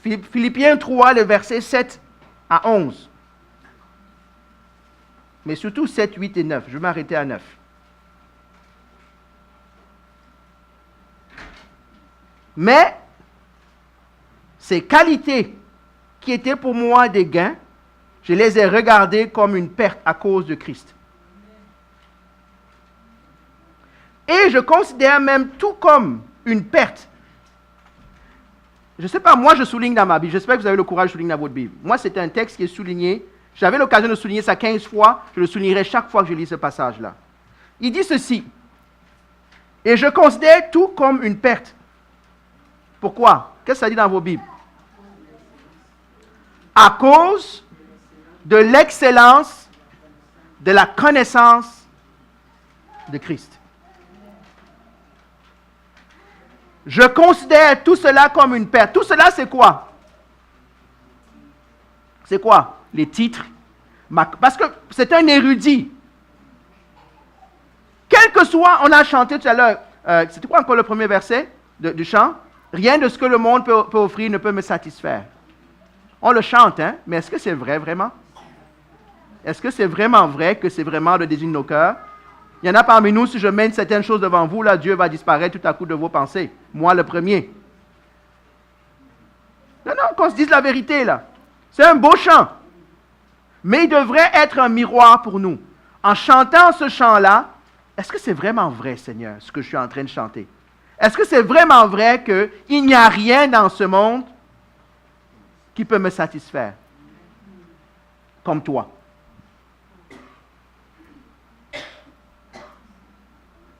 Philippiens 3, le verset 7 à 11. Mais surtout 7, 8 et 9. Je vais m'arrêter à 9. Mais ces qualités qui étaient pour moi des gains, je les ai regardées comme une perte à cause de Christ. Et je considère même tout comme une perte. Je ne sais pas, moi je souligne dans ma Bible. J'espère que vous avez le courage de souligner dans votre Bible. Moi, c'est un texte qui est souligné. J'avais l'occasion de souligner ça 15 fois. Je le soulignerai chaque fois que je lis ce passage-là. Il dit ceci. Et je considère tout comme une perte. Pourquoi? Qu'est-ce que ça dit dans vos Bibles? À cause de l'excellence de la connaissance de Christ. Je considère tout cela comme une perte. Tout cela, c'est quoi? C'est quoi? Les titres. Parce que c'est un érudit. Quel que soit, on a chanté tout à l'heure, c'était quoi encore le premier verset du chant? Rien de ce que le monde peut offrir ne peut me satisfaire. On le chante, hein? Mais est-ce que c'est vrai, vraiment? Est-ce que c'est vraiment vrai que c'est vraiment le désir de nos cœurs? Il y en a parmi nous, si je mène certaines choses devant vous, là, Dieu va disparaître tout à coup de vos pensées. Moi, le premier. Non, qu'on se dise la vérité, là. C'est un beau chant. Mais il devrait être un miroir pour nous. En chantant ce chant-là, est-ce que c'est vraiment vrai, Seigneur, ce que je suis en train de chanter? Est-ce que c'est vraiment vrai qu'il n'y a rien dans ce monde qui peut me satisfaire? Comme toi.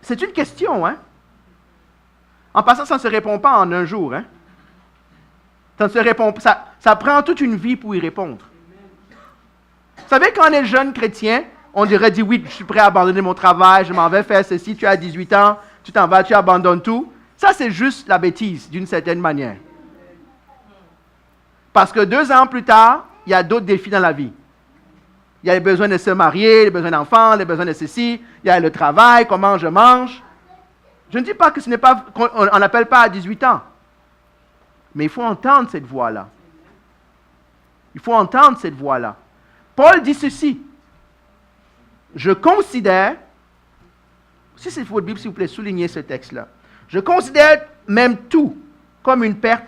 C'est une question, hein? En passant, ça ne se répond pas en un jour, hein? Ça ne se répond pas. Ça prend toute une vie pour y répondre. Vous savez, quand on est jeune chrétien, on dirait, oui, je suis prêt à abandonner mon travail, je m'en vais faire ceci, tu as 18 ans, tu t'en vas, tu abandonnes tout. Ça, c'est juste la bêtise, d'une certaine manière. Parce que 2 ans plus tard, il y a d'autres défis dans la vie. Il y a les besoins de se marier, les besoins d'enfants, les besoins de ceci, il y a le travail, comment je mange. Je ne dis pas que ce n'est pas, qu'on n'appelle pas à 18 ans. Mais il faut entendre cette voix-là. Il faut entendre cette voix-là. Paul dit ceci. Je considère, si c'est votre Bible, s'il vous plaît, soulignez ce texte-là. Je considère même tout comme une perte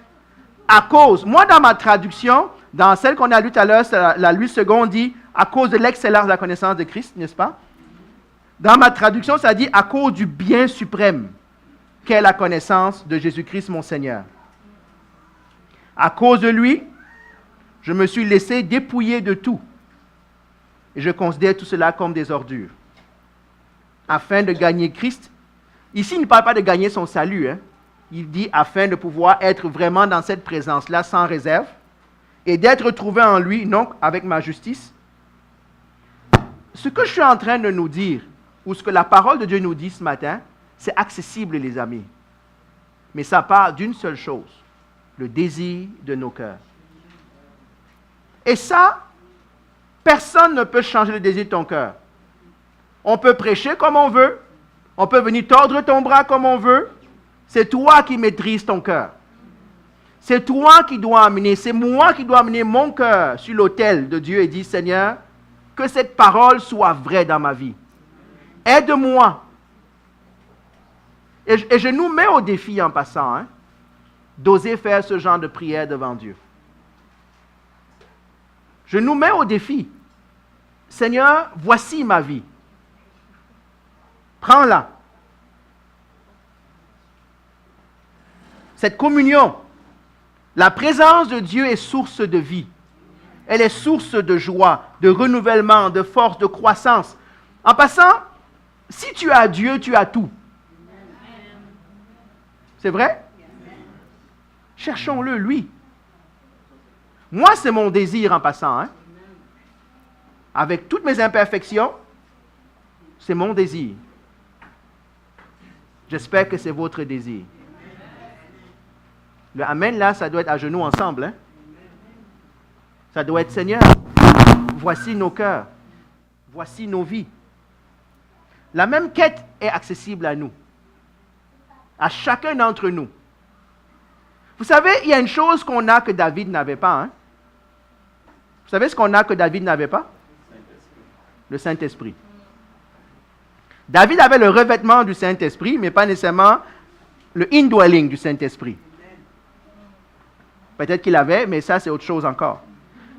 à cause. Moi, dans ma traduction, Dans celle qu'on a lue tout à l'heure, la Louis II dit « à cause de l'excellence de la connaissance de Christ », n'est-ce pas? Dans ma traduction, ça dit « à cause du bien suprême qu'est la connaissance de Jésus-Christ mon Seigneur ». À cause de lui, je me suis laissé dépouiller de tout. Et je considère tout cela comme des ordures. Afin de gagner Christ. Ici, il ne parle pas de gagner son salut. Hein. Il dit afin de pouvoir être vraiment dans cette présence-là sans réserve et d'être trouvé en lui, non avec ma justice. Ce que je suis en train de nous dire, ou ce que la parole de Dieu nous dit ce matin, c'est accessible, les amis. Mais ça part d'une seule chose, le désir de nos cœurs. Et ça, personne ne peut changer le désir de ton cœur. On peut prêcher comme on veut, on peut venir tordre ton bras comme on veut. C'est toi qui maîtrises ton cœur. C'est toi qui dois amener, c'est moi qui dois amener mon cœur sur l'autel de Dieu et dire, Seigneur, que cette parole soit vraie dans ma vie. Aide-moi. Et je nous mets au défi en passant, hein, d'oser faire ce genre de prière devant Dieu. Je nous mets au défi. Seigneur, voici ma vie. Prends-la. Cette communion, la présence de Dieu est source de vie. Elle est source de joie, de renouvellement, de force, de croissance. En passant, si tu as Dieu, tu as tout. C'est vrai? Cherchons-le, lui. Moi, c'est mon désir en passant. Hein? Avec toutes mes imperfections, c'est mon désir. J'espère que c'est votre désir. Le Amen, là, ça doit être à genoux ensemble. Hein? Ça doit être, Seigneur, voici nos cœurs. Voici nos vies. La même quête est accessible à nous. À chacun d'entre nous. Vous savez, il y a une chose qu'on a que David n'avait pas. Hein? Vous savez ce qu'on a que David n'avait pas? Le Saint-Esprit. David avait le revêtement du Saint-Esprit, mais pas nécessairement le indwelling du Saint-Esprit. Peut-être qu'il avait, mais ça, c'est autre chose encore.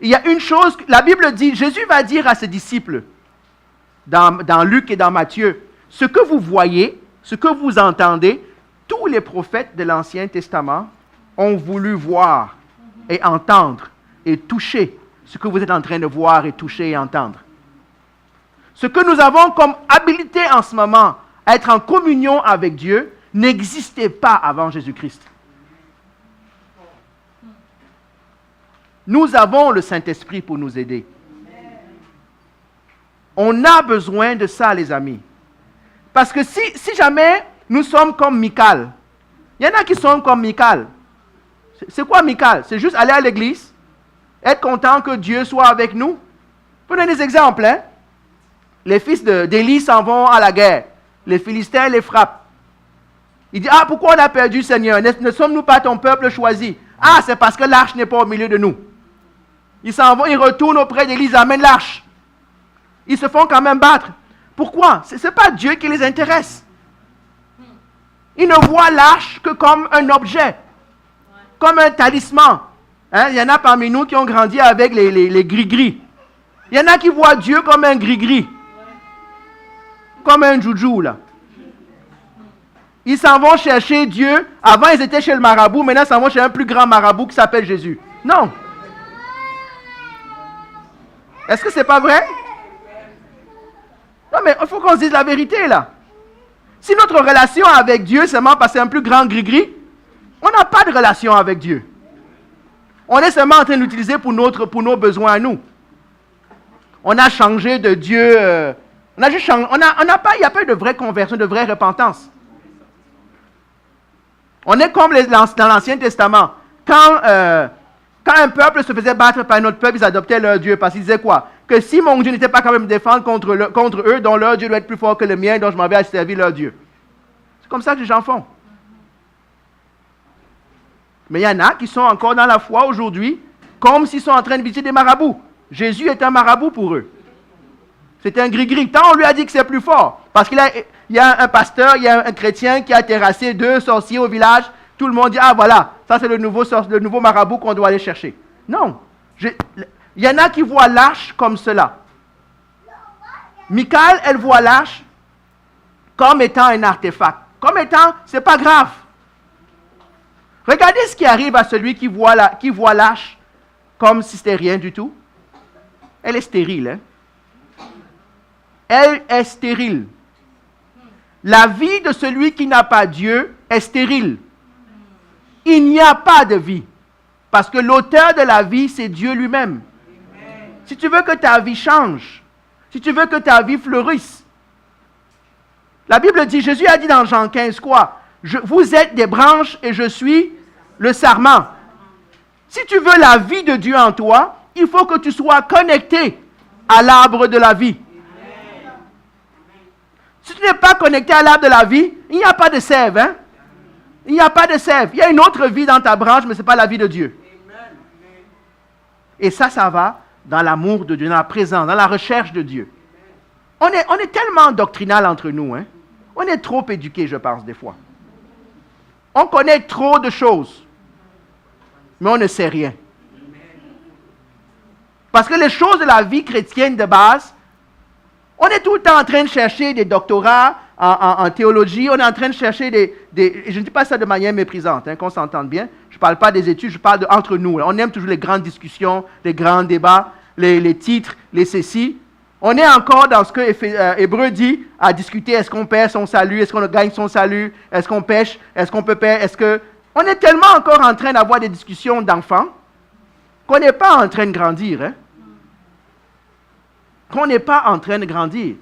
Il y a une chose, la Bible dit, Jésus va dire à ses disciples, dans Luc et dans Matthieu, ce que vous voyez, ce que vous entendez, tous les prophètes de l'Ancien Testament ont voulu voir et entendre et toucher ce que vous êtes en train de voir et toucher et entendre. Ce que nous avons comme habilité en ce moment à être en communion avec Dieu n'existait pas avant Jésus-Christ. Nous avons le Saint-Esprit pour nous aider. On a besoin de ça, les amis. Parce que si jamais nous sommes comme Michal, il y en a qui sont comme Michal. C'est quoi Michal? C'est juste aller à l'église, être content que Dieu soit avec nous. Je peux donner des exemples. Hein? Les fils d'Élie s'en vont à la guerre. Les Philistins les frappent. Il dit, pourquoi on a perdu, Seigneur? Ne sommes-nous pas ton peuple choisi? C'est parce que l'arche n'est pas au milieu de nous. Ils s'en vont, ils retournent auprès d'Élie, ils amènent l'arche. Ils se font quand même battre. Pourquoi? Ce n'est pas Dieu qui les intéresse. Ils ne voient l'arche que comme un objet, comme un talisman. Hein? Il y en a parmi nous qui ont grandi avec les gris-gris. Il y en a qui voient Dieu comme un gris-gris. Comme un joujou, là. Ils s'en vont chercher Dieu. Avant, ils étaient chez le marabout. Maintenant, ils s'en vont chez un plus grand marabout qui s'appelle Jésus. Non. Est-ce que ce n'est pas vrai? Non, mais il faut qu'on se dise la vérité, là. Si notre relation avec Dieu, c'est seulement parce que c'est un plus grand gris-gris, on n'a pas de relation avec Dieu. On est seulement en train d'utiliser pour nos besoins à nous. On a changé de Dieu. Il n'y a pas eu de vraie conversion, de vraie repentance. On est comme dans l'Ancien Testament. Quand un peuple se faisait battre par un autre peuple, ils adoptaient leur Dieu. Parce qu'ils disaient quoi? Que si mon Dieu n'était pas capable de me défendre contre eux, donc leur Dieu doit être plus fort que le mien, donc je m'en vais à servir leur Dieu. C'est comme ça que les gens font. Mais il y en a qui sont encore dans la foi aujourd'hui, comme s'ils sont en train de visiter des marabouts. Jésus est un marabout pour eux. C'est un gris-gris. Tant on lui a dit que c'est plus fort. Parce qu'il y a un pasteur, il y a un chrétien qui a terrassé 2 sorciers au village. Tout le monde dit, voilà, ça c'est le nouveau marabout qu'on doit aller chercher. Non, Il y en a qui voient l'arche comme cela. Michal, elle voit l'arche comme étant un artefact. Comme étant, c'est pas grave. Regardez ce qui arrive à celui qui voit l'arche comme si c'était rien du tout. Elle est stérile. Hein? Elle est stérile. La vie de celui qui n'a pas Dieu est stérile. Il n'y a pas de vie. Parce que l'auteur de la vie, c'est Dieu lui-même. Si tu veux que ta vie change, si tu veux que ta vie fleurisse, la Bible dit, Jésus a dit dans Jean 15 quoi? Vous êtes des branches et je suis le sarment. Si tu veux la vie de Dieu en toi, il faut que tu sois connecté à l'arbre de la vie. Si tu n'es pas connecté à l'arbre de la vie, il n'y a pas de sève. Hein? Il n'y a pas de sève. Il y a une autre vie dans ta branche, mais ce n'est pas la vie de Dieu. Et ça va dans l'amour de Dieu, dans la présence, dans la recherche de Dieu. On est tellement doctrinal entre nous. Hein? On est trop éduqués, je pense, des fois. On connaît trop de choses, mais on ne sait rien. Parce que les choses de la vie chrétienne de base, on est tout le temps en train de chercher des doctorats en théologie, on est en train de chercher je ne dis pas ça de manière méprisante, hein, qu'on s'entende bien, je ne parle pas des études, je parle entre nous. On aime toujours les grandes discussions, les grands débats, les titres, les ceci. On est encore dans ce que Hébreu dit, à discuter, est-ce qu'on perd son salut, est-ce qu'on gagne son salut, est-ce qu'on pêche, est-ce qu'on peut perdre, On est tellement encore en train d'avoir des discussions d'enfants, qu'on n'est pas en train de grandir. Hein? Qu'on n'est pas en train de grandir.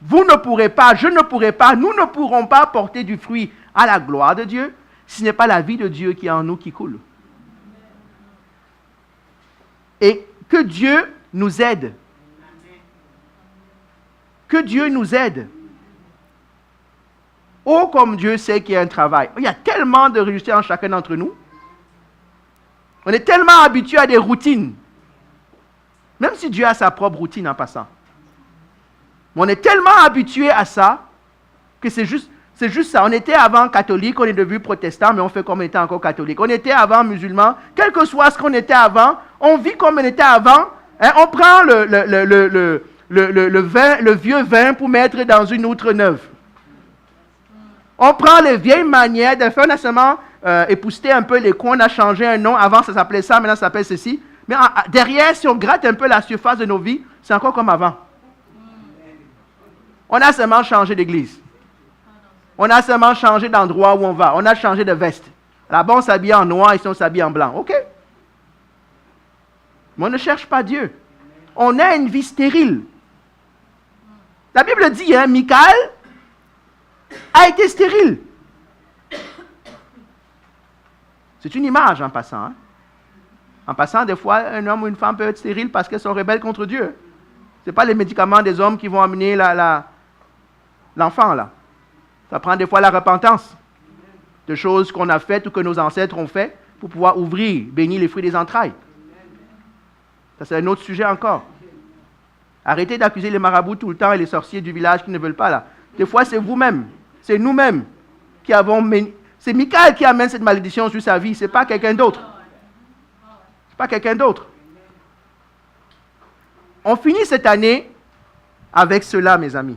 Vous ne pourrez pas, je ne pourrai pas, nous ne pourrons pas porter du fruit à la gloire de Dieu si ce n'est pas la vie de Dieu qui est en nous qui coule. Et que Dieu nous aide. Que Dieu nous aide. Oh, comme Dieu sait qu'il y a un travail. Il y a tellement de réussite en chacun d'entre nous. On est tellement habitué à des routines. Même si Dieu a sa propre routine en passant. Mais on est tellement habitué à ça que c'est juste ça. On était avant catholique, on est devenu protestant, mais on fait comme on était encore catholique. On était avant musulman. Quel que soit ce qu'on était avant, on vit comme on était avant. Hein, on prend le vieux vin pour mettre dans une outre neuve. On prend les vieilles manières de faire. On a seulement épousseté un peu les coins, on a changé un nom. Avant, ça s'appelait ça, maintenant, ça s'appelle ceci. Mais derrière, si on gratte un peu la surface de nos vies, c'est encore comme avant. On a seulement changé d'église. On a seulement changé d'endroit où on va. On a changé de veste. Là-bas, on s'habille en noir, ici, on s'habille en blanc. OK. Mais on ne cherche pas Dieu. On a une vie stérile. La Bible dit, hein, Michal a été stérile. C'est une image en passant. Hein. En passant, des fois, un homme ou une femme peut être stérile parce qu'elles sont rebelles contre Dieu. Ce n'est pas les médicaments des hommes qui vont amener l'enfant, là. Ça prend des fois la repentance de choses qu'on a faites ou que nos ancêtres ont fait pour pouvoir ouvrir, bénir les fruits des entrailles. Ça, c'est un autre sujet encore. Arrêtez d'accuser les marabouts tout le temps et les sorciers du village qui ne veulent pas, là. Des fois, c'est vous-même, c'est nous-mêmes qui avons... C'est Michal qui amène cette malédiction sur sa vie, ce n'est pas quelqu'un d'autre. Pas quelqu'un d'autre. On finit cette année avec cela, mes amis.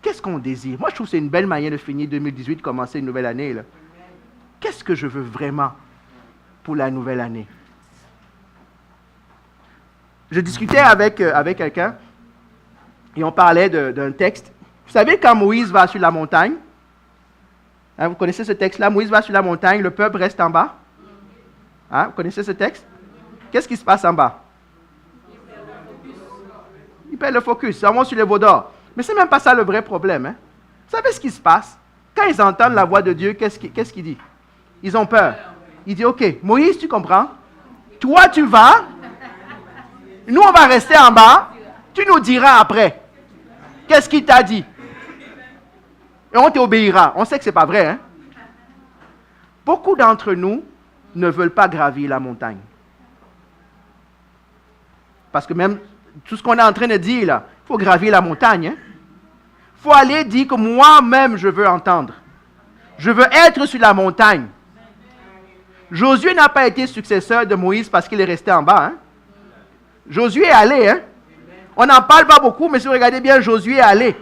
Qu'est-ce qu'on désire? Moi, je trouve que c'est une belle manière de finir 2018, commencer une nouvelle année. Là. Qu'est-ce que je veux vraiment pour la nouvelle année? Je discutais avec quelqu'un et on parlait d'un texte. Vous savez, quand Moïse va sur la montagne, hein, vous connaissez ce texte-là, Moïse va sur la montagne, le peuple reste en bas. Hein, vous connaissez ce texte? Qu'est-ce qui se passe en bas? Ils perdent le focus, ils vont sur les veaux d'or. Mais ce n'est même pas ça le vrai problème. Hein? Vous savez ce qui se passe? Quand ils entendent la voix de Dieu, qu'est-ce qu'il dit? Ils ont peur. Il dit, OK, Moïse, tu comprends? Toi, tu vas. Nous, on va rester en bas. Tu nous diras après. Qu'est-ce qu'il t'a dit? Et on t'obéira. On sait que ce n'est pas vrai. Hein? Beaucoup d'entre nous ne veulent pas gravir la montagne. Parce que même tout ce qu'on est en train de dire là, il faut gravir la montagne. Il faut aller dire que moi-même je veux entendre. Je veux être sur la montagne. Josué n'a pas été successeur de Moïse parce qu'il est resté en bas. Hein? Josué est allé. Hein? On n'en parle pas beaucoup, mais si vous regardez bien, Josué est allé.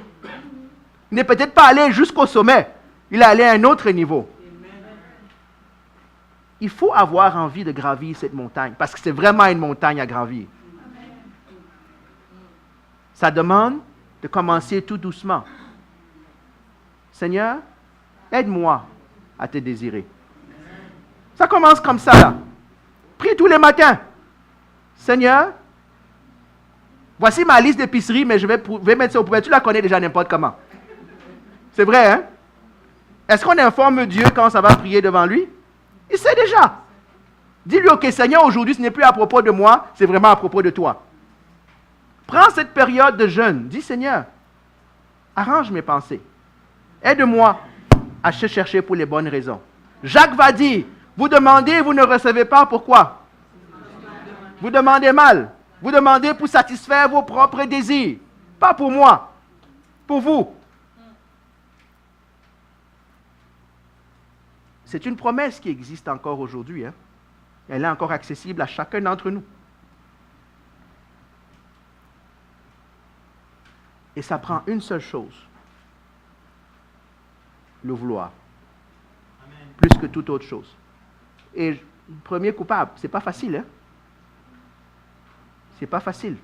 Il n'est peut-être pas allé jusqu'au sommet. Il est allé à un autre niveau. Il faut avoir envie de gravir cette montagne, parce que c'est vraiment une montagne à gravir. Ça demande de commencer tout doucement. Seigneur, aide-moi à te désirer. Ça commence comme ça, là. Prie tous les matins. Seigneur, voici ma liste d'épicerie, mais je vais mettre ça au poubelle. Tu la connais déjà n'importe comment. C'est vrai, hein? Est-ce qu'on informe Dieu quand ça va prier devant lui? Il sait déjà. Dis-lui, ok, Seigneur, aujourd'hui, ce n'est plus à propos de moi, c'est vraiment à propos de toi. Prends cette période de jeûne. Dis, Seigneur, arrange mes pensées. Aide-moi à se chercher pour les bonnes raisons. Jacques va dire, vous demandez, vous ne recevez pas, pourquoi? Vous demandez mal. Vous demandez pour satisfaire vos propres désirs. Pas pour moi, pour vous. C'est une promesse qui existe encore aujourd'hui. Hein? Elle est encore accessible à chacun d'entre nous. Et ça prend une seule chose. Le vouloir. Amen. Plus que toute autre chose. Et le premier coupable, c'est pas facile. Hein? C'est pas facile.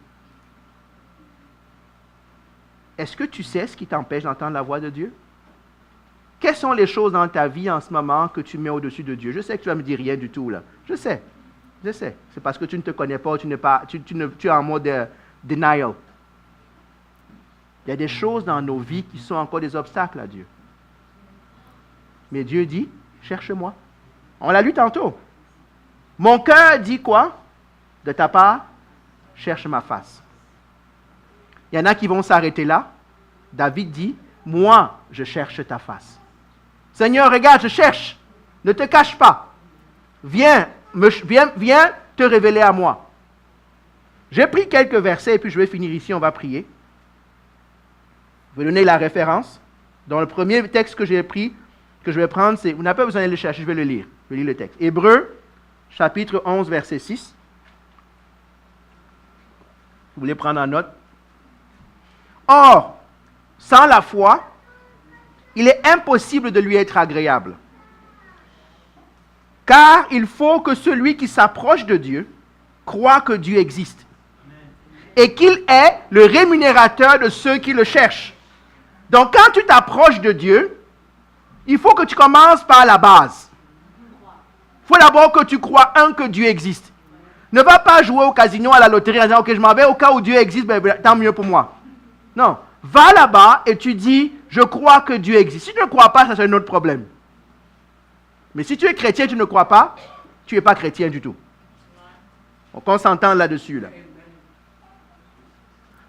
Est-ce que tu sais ce qui t'empêche d'entendre la voix de Dieu? Quelles sont les choses dans ta vie en ce moment que tu mets au-dessus de Dieu? Je sais que tu vas me dire rien du tout là. Je sais. C'est parce que tu ne te connais pas, tu es en mode denial. Il y a des choses dans nos vies qui sont encore des obstacles à Dieu. Mais Dieu dit, cherche-moi. On l'a lu tantôt. Mon cœur dit quoi? De ta part, cherche ma face. Il y en a qui vont s'arrêter là. David dit, moi, je cherche ta face. Seigneur, regarde, je cherche. Ne te cache pas. Viens te révéler à moi. J'ai pris quelques versets et puis je vais finir ici, on va prier. Je vais donner la référence. Dans le premier texte que j'ai pris, que je vais prendre, c'est, vous n'avez pas besoin de le chercher, je vais le lire. Je vais lire le texte. Hébreux, chapitre 11, verset 6. Vous voulez prendre en note? Or, sans la foi, il est impossible de lui être agréable. Car il faut que celui qui s'approche de Dieu croit que Dieu existe. Et qu'il est le rémunérateur de ceux qui le cherchent. Donc quand tu t'approches de Dieu, il faut que tu commences par la base. Il faut d'abord que tu crois, que Dieu existe. Ne va pas jouer au casino, à la loterie en disant, ok, je m'en vais au cas où Dieu existe, ben, tant mieux pour moi. Non. Va là-bas et tu dis, je crois que Dieu existe. Si tu ne crois pas, ça c'est un autre problème. Mais si tu es chrétien et tu ne crois pas, tu n'es pas chrétien du tout. Donc on s'entend là-dessus. Là.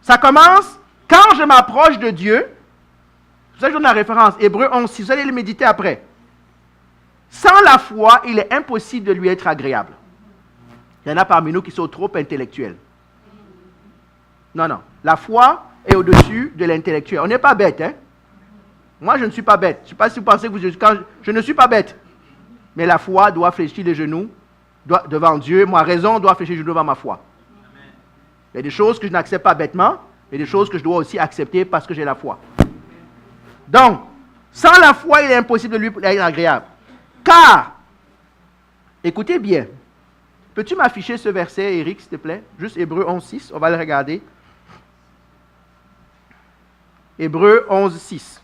Ça commence, quand je m'approche de Dieu, c'est pour ça que je donne la référence, Hébreux 11, 6, vous allez le méditer après. Sans la foi, il est impossible de lui être agréable. Il y en a parmi nous qui sont trop intellectuels. Non. La foi est au-dessus de l'intellectuel. On n'est pas bête, hein? Moi, je ne suis pas bête. Je ne sais pas si vous pensez que je ne suis pas bête. Mais la foi doit fléchir les genoux devant Dieu. Ma raison doit fléchir les genoux devant ma foi. Amen. Il y a des choses que je n'accepte pas bêtement. Il y a des choses que je dois aussi accepter parce que j'ai la foi. Donc, sans la foi, il est impossible de lui être agréable. Car, écoutez bien. Peux-tu m'afficher ce verset, Eric, s'il te plaît? Juste Hébreux 11, 6. On va le regarder. Hébreux 11, 6.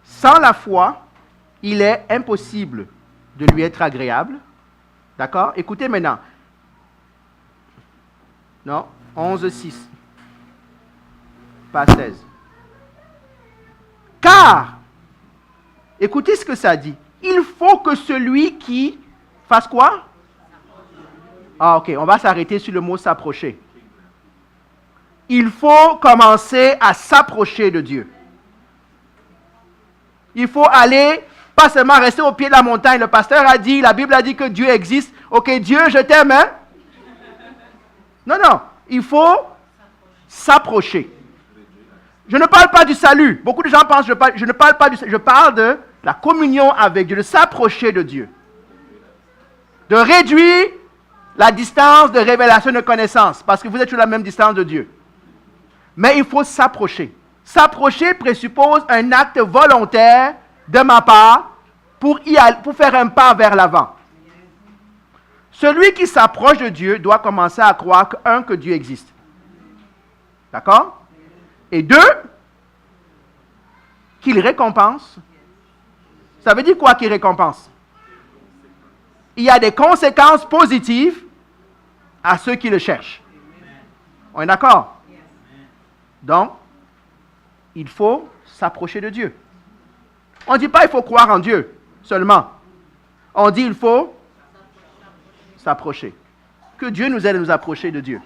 Sans la foi, il est impossible de lui être agréable. D'accord? Écoutez maintenant. Non, 11, 6. Pas 16. Car, écoutez ce que ça dit. Il faut que celui qui fasse quoi? Ah, ok, on va s'arrêter sur le mot s'approcher. Il faut commencer à s'approcher de Dieu. Il faut aller Pas seulement rester au pied de la montagne. Le pasteur a dit, la Bible a dit que Dieu existe. Ok, Dieu, je t'aime, hein? Non, non. Il faut s'approcher. Je ne parle pas du salut. Beaucoup de gens pensent que je ne parle pas du salut. Je parle de la communion avec Dieu, de s'approcher de Dieu. De réduire la distance de révélation de connaissance, parce que vous êtes sur la même distance de Dieu. Mais il faut s'approcher. S'approcher présuppose un acte volontaire de ma part pour faire un pas vers l'avant. Celui qui s'approche de Dieu doit commencer à croire que Dieu existe. D'accord? Et 2, qu'il récompense. Ça veut dire quoi qu'il récompense? Il y a des conséquences positives à ceux qui le cherchent. On est d'accord? Donc, il faut s'approcher de Dieu. On ne dit pas il faut croire en Dieu seulement. On dit il faut s'approcher. Que Dieu nous aide à nous approcher de Dieu.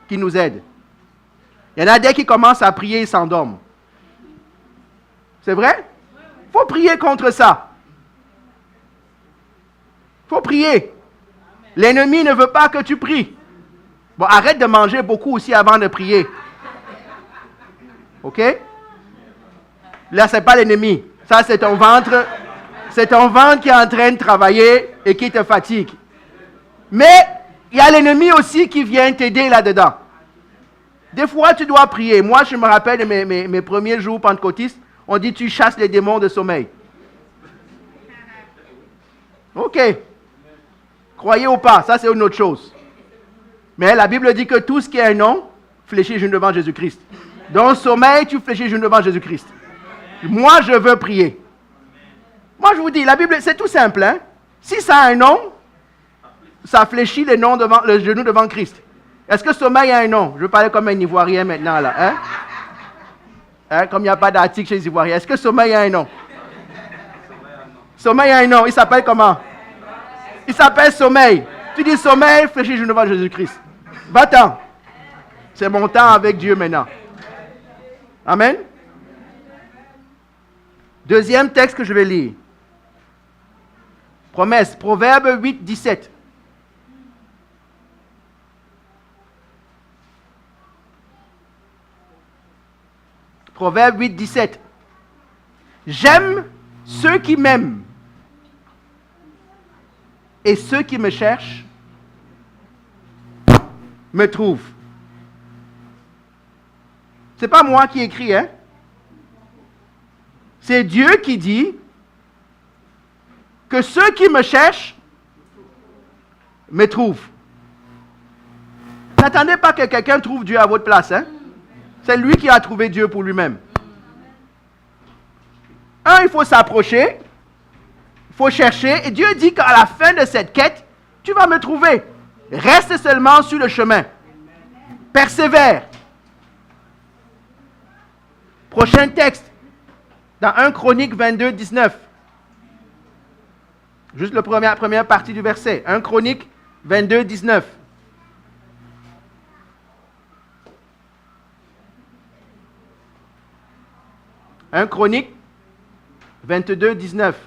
Qu'il nous aide. Il y en a des qui commencent à prier et s'endorment. C'est vrai? Il faut prier contre ça. Il faut prier. L'ennemi ne veut pas que tu pries. Bon, arrête de manger beaucoup aussi avant de prier. OK? Là, ce n'est pas l'ennemi. Ça, c'est ton ventre. C'est ton ventre qui est en train de travailler et qui te fatigue. Mais il y a l'ennemi aussi qui vient t'aider là-dedans. Des fois, tu dois prier. Moi, je me rappelle de mes premiers jours pentecôtistes. On dit, tu chasses les démons de sommeil. OK. Croyez ou pas, ça c'est une autre chose. Mais la Bible dit que tout ce qui est un nom, fléchit genou devant Jésus-Christ. Dans le sommeil, tu fléchis genou devant Jésus-Christ. Moi, je veux prier. Moi, je vous dis, la Bible, c'est tout simple. Hein? Si ça a un nom, ça fléchit le genou devant Christ. Est-ce que sommeil a un nom? Je vais parler comme un Ivoirien maintenant, là. Hein? Hein? Comme il n'y a pas d'article chez les Ivoiriens. Est-ce que sommeil a un nom? Sommeil a un nom. Il s'appelle comment? Il s'appelle sommeil. Tu dis sommeil, fléchis genou devant Jésus-Christ. Va-t'en. C'est mon temps avec Dieu maintenant. Amen. Deuxième texte que je vais lire. Promesse, Proverbe 8, 17. Proverbe 8, 17. J'aime ceux qui m'aiment et ceux qui me cherchent me trouvent. Ce n'est pas moi qui écris, hein? C'est Dieu qui dit que ceux qui me cherchent me trouvent. N'attendez pas que quelqu'un trouve Dieu à votre place, hein? C'est lui qui a trouvé Dieu pour lui-même. Il faut s'approcher, il faut chercher, et Dieu dit qu'à la fin de cette quête, tu vas me trouver. Reste seulement sur le chemin. Persévère. Prochain texte, dans 1 Chronique 22, 19. Juste la première partie du verset. 1 Chronique 22, 19. Un Chronique 22, 19.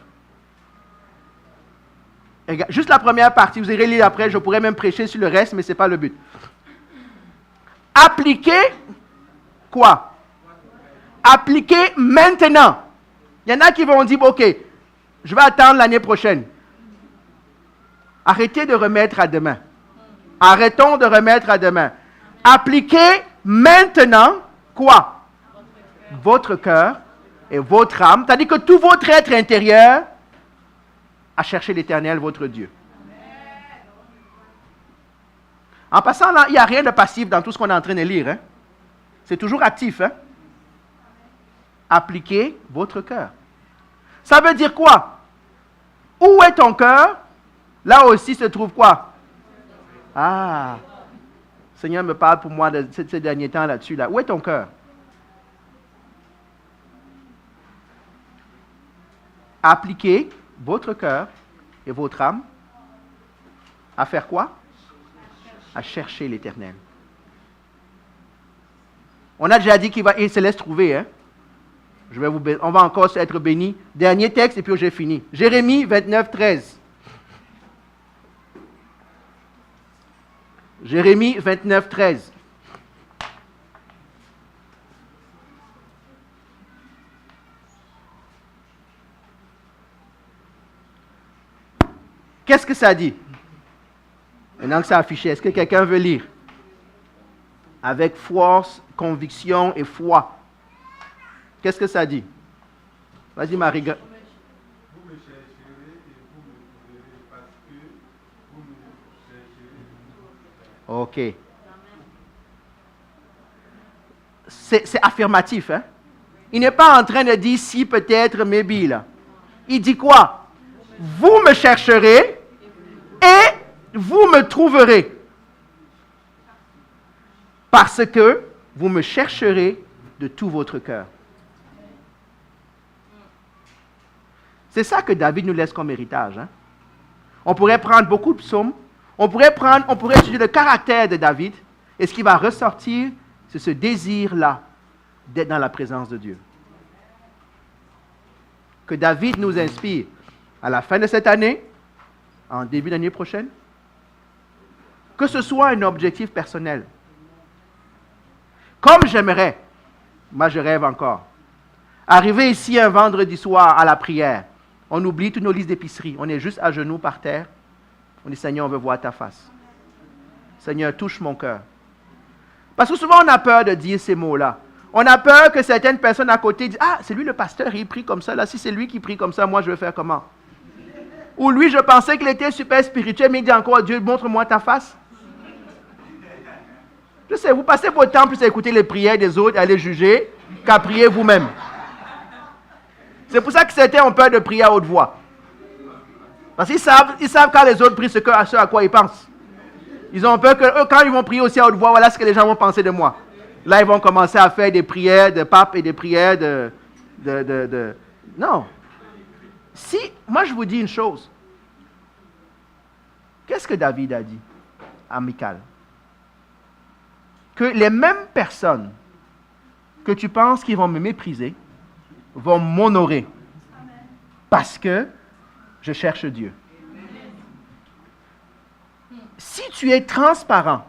Juste la première partie, vous irez lire après, je pourrais même prêcher sur le reste, mais ce n'est pas le but. Appliquez quoi? Appliquez maintenant. Il y en a qui vont dire, ok, je vais attendre l'année prochaine. Arrêtez de remettre à demain. Arrêtons de remettre à demain. Appliquez maintenant quoi? Votre cœur et votre âme, c'est-à-dire que tout votre être intérieur à chercher l'Éternel, votre Dieu. En passant là, il n'y a rien de passif dans tout ce qu'on est en train de lire. Hein? C'est toujours actif. Hein? Appliquez votre cœur. Ça veut dire quoi? Où est ton cœur? Là aussi se trouve quoi? Ah, le Seigneur me parle pour moi de ces derniers temps là-dessus. Là. Où est ton cœur? Appliquez votre cœur et votre âme à faire quoi? À chercher l'Éternel. On a déjà dit qu'il se laisse trouver. Hein? On va encore être bénis. Dernier texte et puis j'ai fini. Jérémie 29, 13. Jérémie 29, 13. Qu'est-ce que ça dit? Maintenant que c'est affiché, est-ce que quelqu'un veut lire? Avec force, conviction et foi. Qu'est-ce que ça dit? Vas-y, Marie. Vous me chercherez et vous me trouverez parce que vous me chercherez. OK. C'est affirmatif, hein? Il n'est pas en train de dire si, peut-être, maybe, là. Il dit quoi? Vous me chercherez et vous me trouverez. Parce que vous me chercherez de tout votre cœur. C'est ça que David nous laisse comme héritage. Hein? On pourrait prendre beaucoup de psaumes, on pourrait étudier le caractère de David, et ce qui va ressortir, c'est ce désir-là d'être dans la présence de Dieu. Que David nous inspire à la fin de cette année, en début d'année prochaine, que ce soit un objectif personnel. Comme j'aimerais, moi je rêve encore, arriver ici un vendredi soir à la prière, on oublie toutes nos listes d'épicerie, on est juste à genoux par terre, on dit Seigneur, on veut voir ta face. Seigneur, touche mon cœur. Parce que souvent on a peur de dire ces mots-là. On a peur que certaines personnes à côté disent, ah, c'est lui le pasteur, il prie comme ça, là, si c'est lui qui prie comme ça, moi je vais faire comment? Ou lui, je pensais qu'il était super spirituel, mais il dit encore, Dieu, montre-moi ta face. Je sais, vous passez votre temps plus à écouter les prières des autres, à les juger, qu'à prier vous-même. C'est pour ça que certains ont peur de prier à haute voix. Parce qu'ils savent quand les autres prient ce à quoi ils pensent. Ils ont peur que eux, quand ils vont prier aussi à haute voix, voilà ce que les gens vont penser de moi. Là, ils vont commencer à faire des prières de pape et des prières de... Non. Si, moi je vous dis une chose. Qu'est-ce que David a dit à Michal? Que les mêmes personnes que tu penses qu'ils vont me mépriser vont m'honorer parce que je cherche Dieu. Si tu es transparent,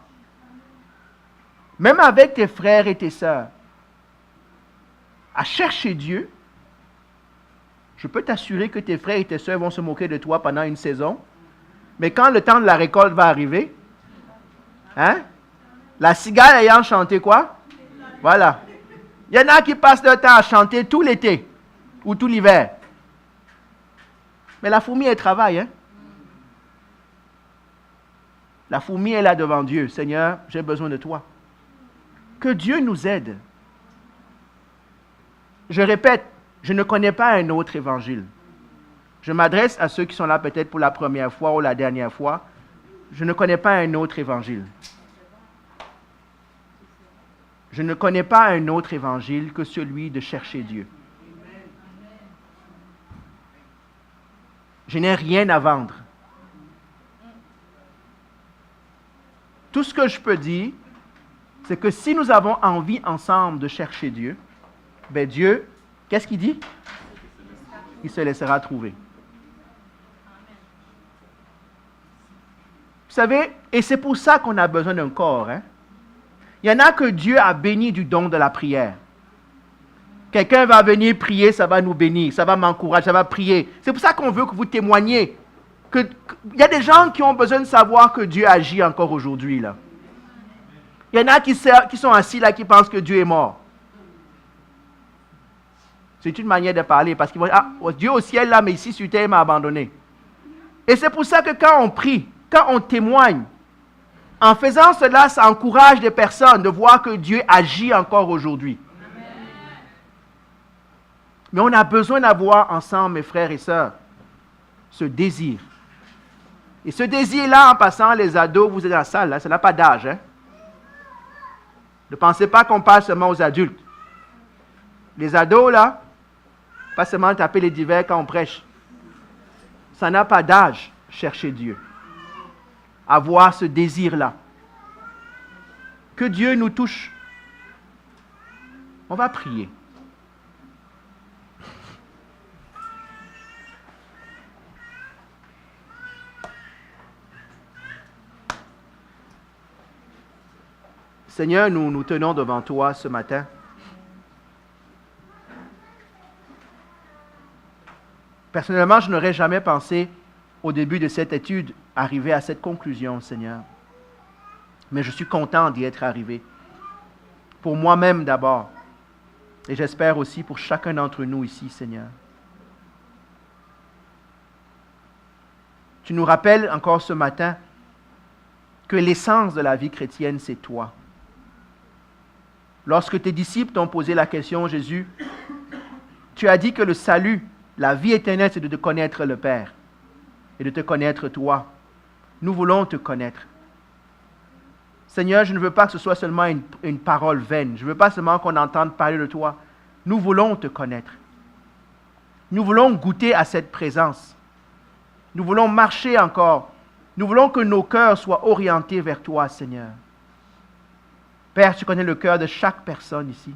même avec tes frères et tes sœurs, à chercher Dieu, je peux t'assurer que tes frères et tes sœurs vont se moquer de toi pendant une saison, mais quand le temps de la récolte va arriver, hein? La cigale ayant chanté quoi? Voilà. Il y en a qui passent leur temps à chanter tout l'été ou tout l'hiver. Mais la fourmi, elle travaille. Hein? La fourmi est là devant Dieu. Seigneur, j'ai besoin de toi. Que Dieu nous aide. Je répète, je ne connais pas un autre évangile. Je m'adresse à ceux qui sont là peut-être pour la première fois ou la dernière fois. Je ne connais pas un autre évangile. Je ne connais pas un autre évangile que celui de chercher Dieu. Je n'ai rien à vendre. Tout ce que je peux dire, c'est que si nous avons envie ensemble de chercher Dieu, ben Dieu, qu'est-ce qu'il dit? Il se laissera trouver. Vous savez, et c'est pour ça qu'on a besoin d'un corps, hein? Il y en a que Dieu a béni du don de la prière. Quelqu'un va venir prier, ça va nous bénir, ça va m'encourager, ça va prier. C'est pour ça qu'on veut que vous témoigniez. Il y a des gens qui ont besoin de savoir que Dieu agit encore aujourd'hui. Là. Il y en a qui sont assis là, qui pensent que Dieu est mort. C'est une manière de parler, parce qu'ils vont dire, ah, Dieu au ciel là, mais ici sur terre, il m'a abandonné. Et c'est pour ça que quand on prie, quand on témoigne, en faisant cela, ça encourage des personnes de voir que Dieu agit encore aujourd'hui. Mais on a besoin d'avoir ensemble, mes frères et sœurs, ce désir. Et ce désir-là, en passant, les ados, vous êtes dans la salle, là, ça n'a pas d'âge. Hein? Ne pensez pas qu'on parle seulement aux adultes. Les ados, là, pas seulement taper les divers quand on prêche. Ça n'a pas d'âge, chercher Dieu. Avoir ce désir-là. Que Dieu nous touche. On va prier. Seigneur, nous nous tenons devant toi ce matin. Personnellement, je n'aurais jamais pensé, au début de cette étude, arriver à cette conclusion, Seigneur. Mais je suis content d'y être arrivé. Pour moi-même d'abord. Et j'espère aussi pour chacun d'entre nous ici, Seigneur. Tu nous rappelles encore ce matin que l'essence de la vie chrétienne, c'est toi. Lorsque tes disciples t'ont posé la question, Jésus, tu as dit que le salut, la vie éternelle, c'est de te connaître le Père et de te connaître toi. Nous voulons te connaître. Seigneur, je ne veux pas que ce soit seulement une parole vaine. Je ne veux pas seulement qu'on entende parler de toi. Nous voulons te connaître. Nous voulons goûter à cette présence. Nous voulons marcher encore. Nous voulons que nos cœurs soient orientés vers toi, Seigneur. Père, tu connais le cœur de chaque personne ici.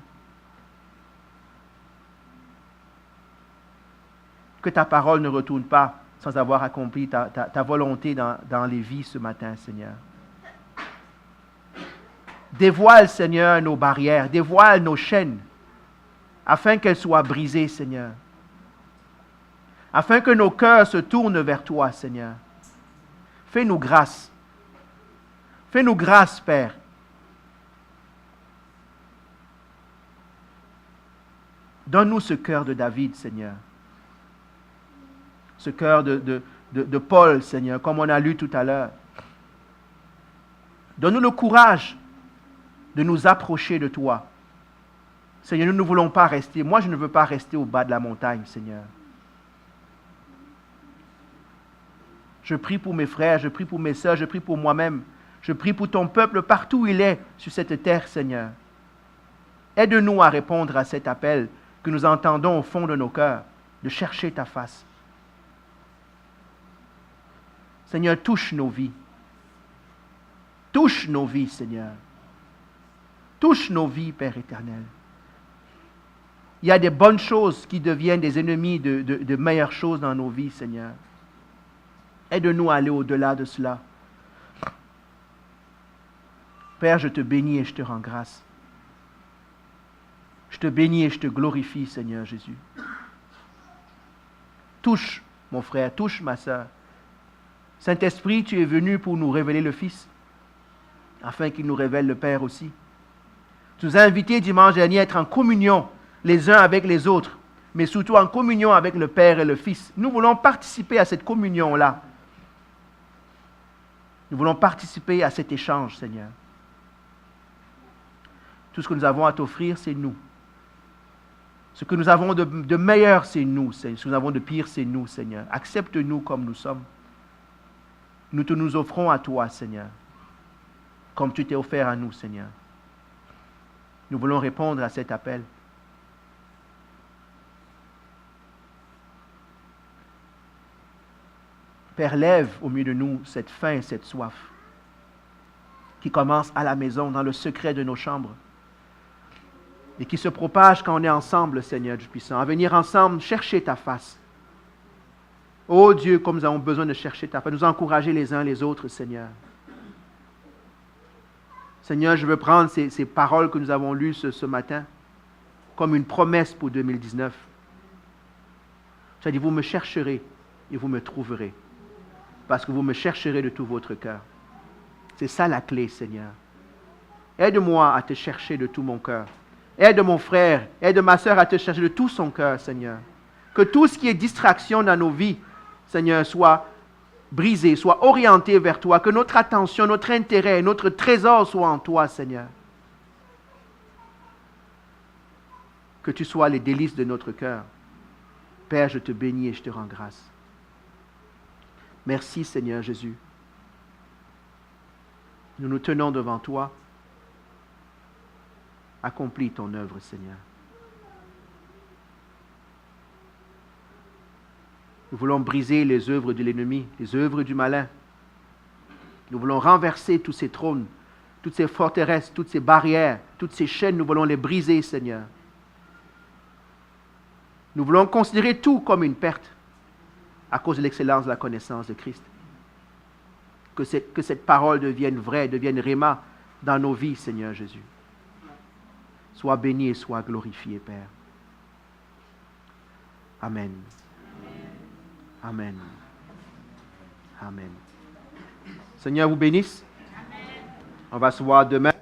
Que ta parole ne retourne pas sans avoir accompli ta volonté dans les vies ce matin, Seigneur. Dévoile, Seigneur, nos barrières, dévoile nos chaînes, afin qu'elles soient brisées, Seigneur. Afin que nos cœurs se tournent vers toi, Seigneur. Fais-nous grâce. Fais-nous grâce, Père. Donne-nous ce cœur de David, Seigneur. Ce cœur de Paul, Seigneur, comme on a lu tout à l'heure. Donne-nous le courage de nous approcher de toi. Seigneur, nous ne voulons pas rester. Moi, je ne veux pas rester au bas de la montagne, Seigneur. Je prie pour mes frères, je prie pour mes sœurs, je prie pour moi-même. Je prie pour ton peuple partout où il est sur cette terre, Seigneur. Aide-nous à répondre à cet appel que nous entendons au fond de nos cœurs, de chercher ta face. Seigneur, touche nos vies. Touche nos vies, Seigneur. Touche nos vies, Père éternel. Il y a des bonnes choses qui deviennent des ennemis de meilleures choses dans nos vies, Seigneur. Aide-nous à aller au-delà de cela. Père, je te bénis et je te rends grâce. Je te bénis et je te glorifie, Seigneur Jésus. Touche, mon frère, touche ma sœur. Saint-Esprit, tu es venu pour nous révéler le Fils, afin qu'il nous révèle le Père aussi. Tu nous as invités dimanche dernier à être en communion les uns avec les autres, mais surtout en communion avec le Père et le Fils. Nous voulons participer à cette communion-là. Nous voulons participer à cet échange, Seigneur. Tout ce que nous avons à t'offrir, c'est nous. Ce que nous avons de meilleur, c'est nous. Ce que nous avons de pire, c'est nous, Seigneur. Accepte-nous comme nous sommes. Nous te nous offrons à toi, Seigneur, comme tu t'es offert à nous, Seigneur. Nous voulons répondre à cet appel. Père, lève au milieu de nous cette faim et cette soif qui commence à la maison, dans le secret de nos chambres, et qui se propage quand on est ensemble, Seigneur du puissant, à venir ensemble chercher ta face. Oh Dieu, comme nous avons besoin de chercher ta face, nous encourager les uns les autres, Seigneur. Seigneur, je veux prendre ces paroles que nous avons lues ce matin comme une promesse pour 2019. Tu as dit, vous me chercherez et vous me trouverez, parce que vous me chercherez de tout votre cœur. C'est ça la clé, Seigneur. Aide-moi à te chercher de tout mon cœur. Aide mon frère, aide ma sœur à te chercher de tout son cœur, Seigneur. Que tout ce qui est distraction dans nos vies, Seigneur, soit brisé, soit orienté vers toi. Que notre attention, notre intérêt, notre trésor soit en toi, Seigneur. Que tu sois les délices de notre cœur. Père, je te bénis et je te rends grâce. Merci, Seigneur Jésus. Nous nous tenons devant toi. Accomplis ton œuvre, Seigneur. Nous voulons briser les œuvres de l'ennemi, les œuvres du malin. Nous voulons renverser tous ces trônes, toutes ces forteresses, toutes ces barrières, toutes ces chaînes. Nous voulons les briser, Seigneur. Nous voulons considérer tout comme une perte à cause de l'excellence de la connaissance de Christ. Que cette parole devienne vraie, devienne réma dans nos vies, Seigneur Jésus. Sois béni et sois glorifié, Père. Amen. Amen. Amen. Seigneur vous bénisse. On va se voir demain.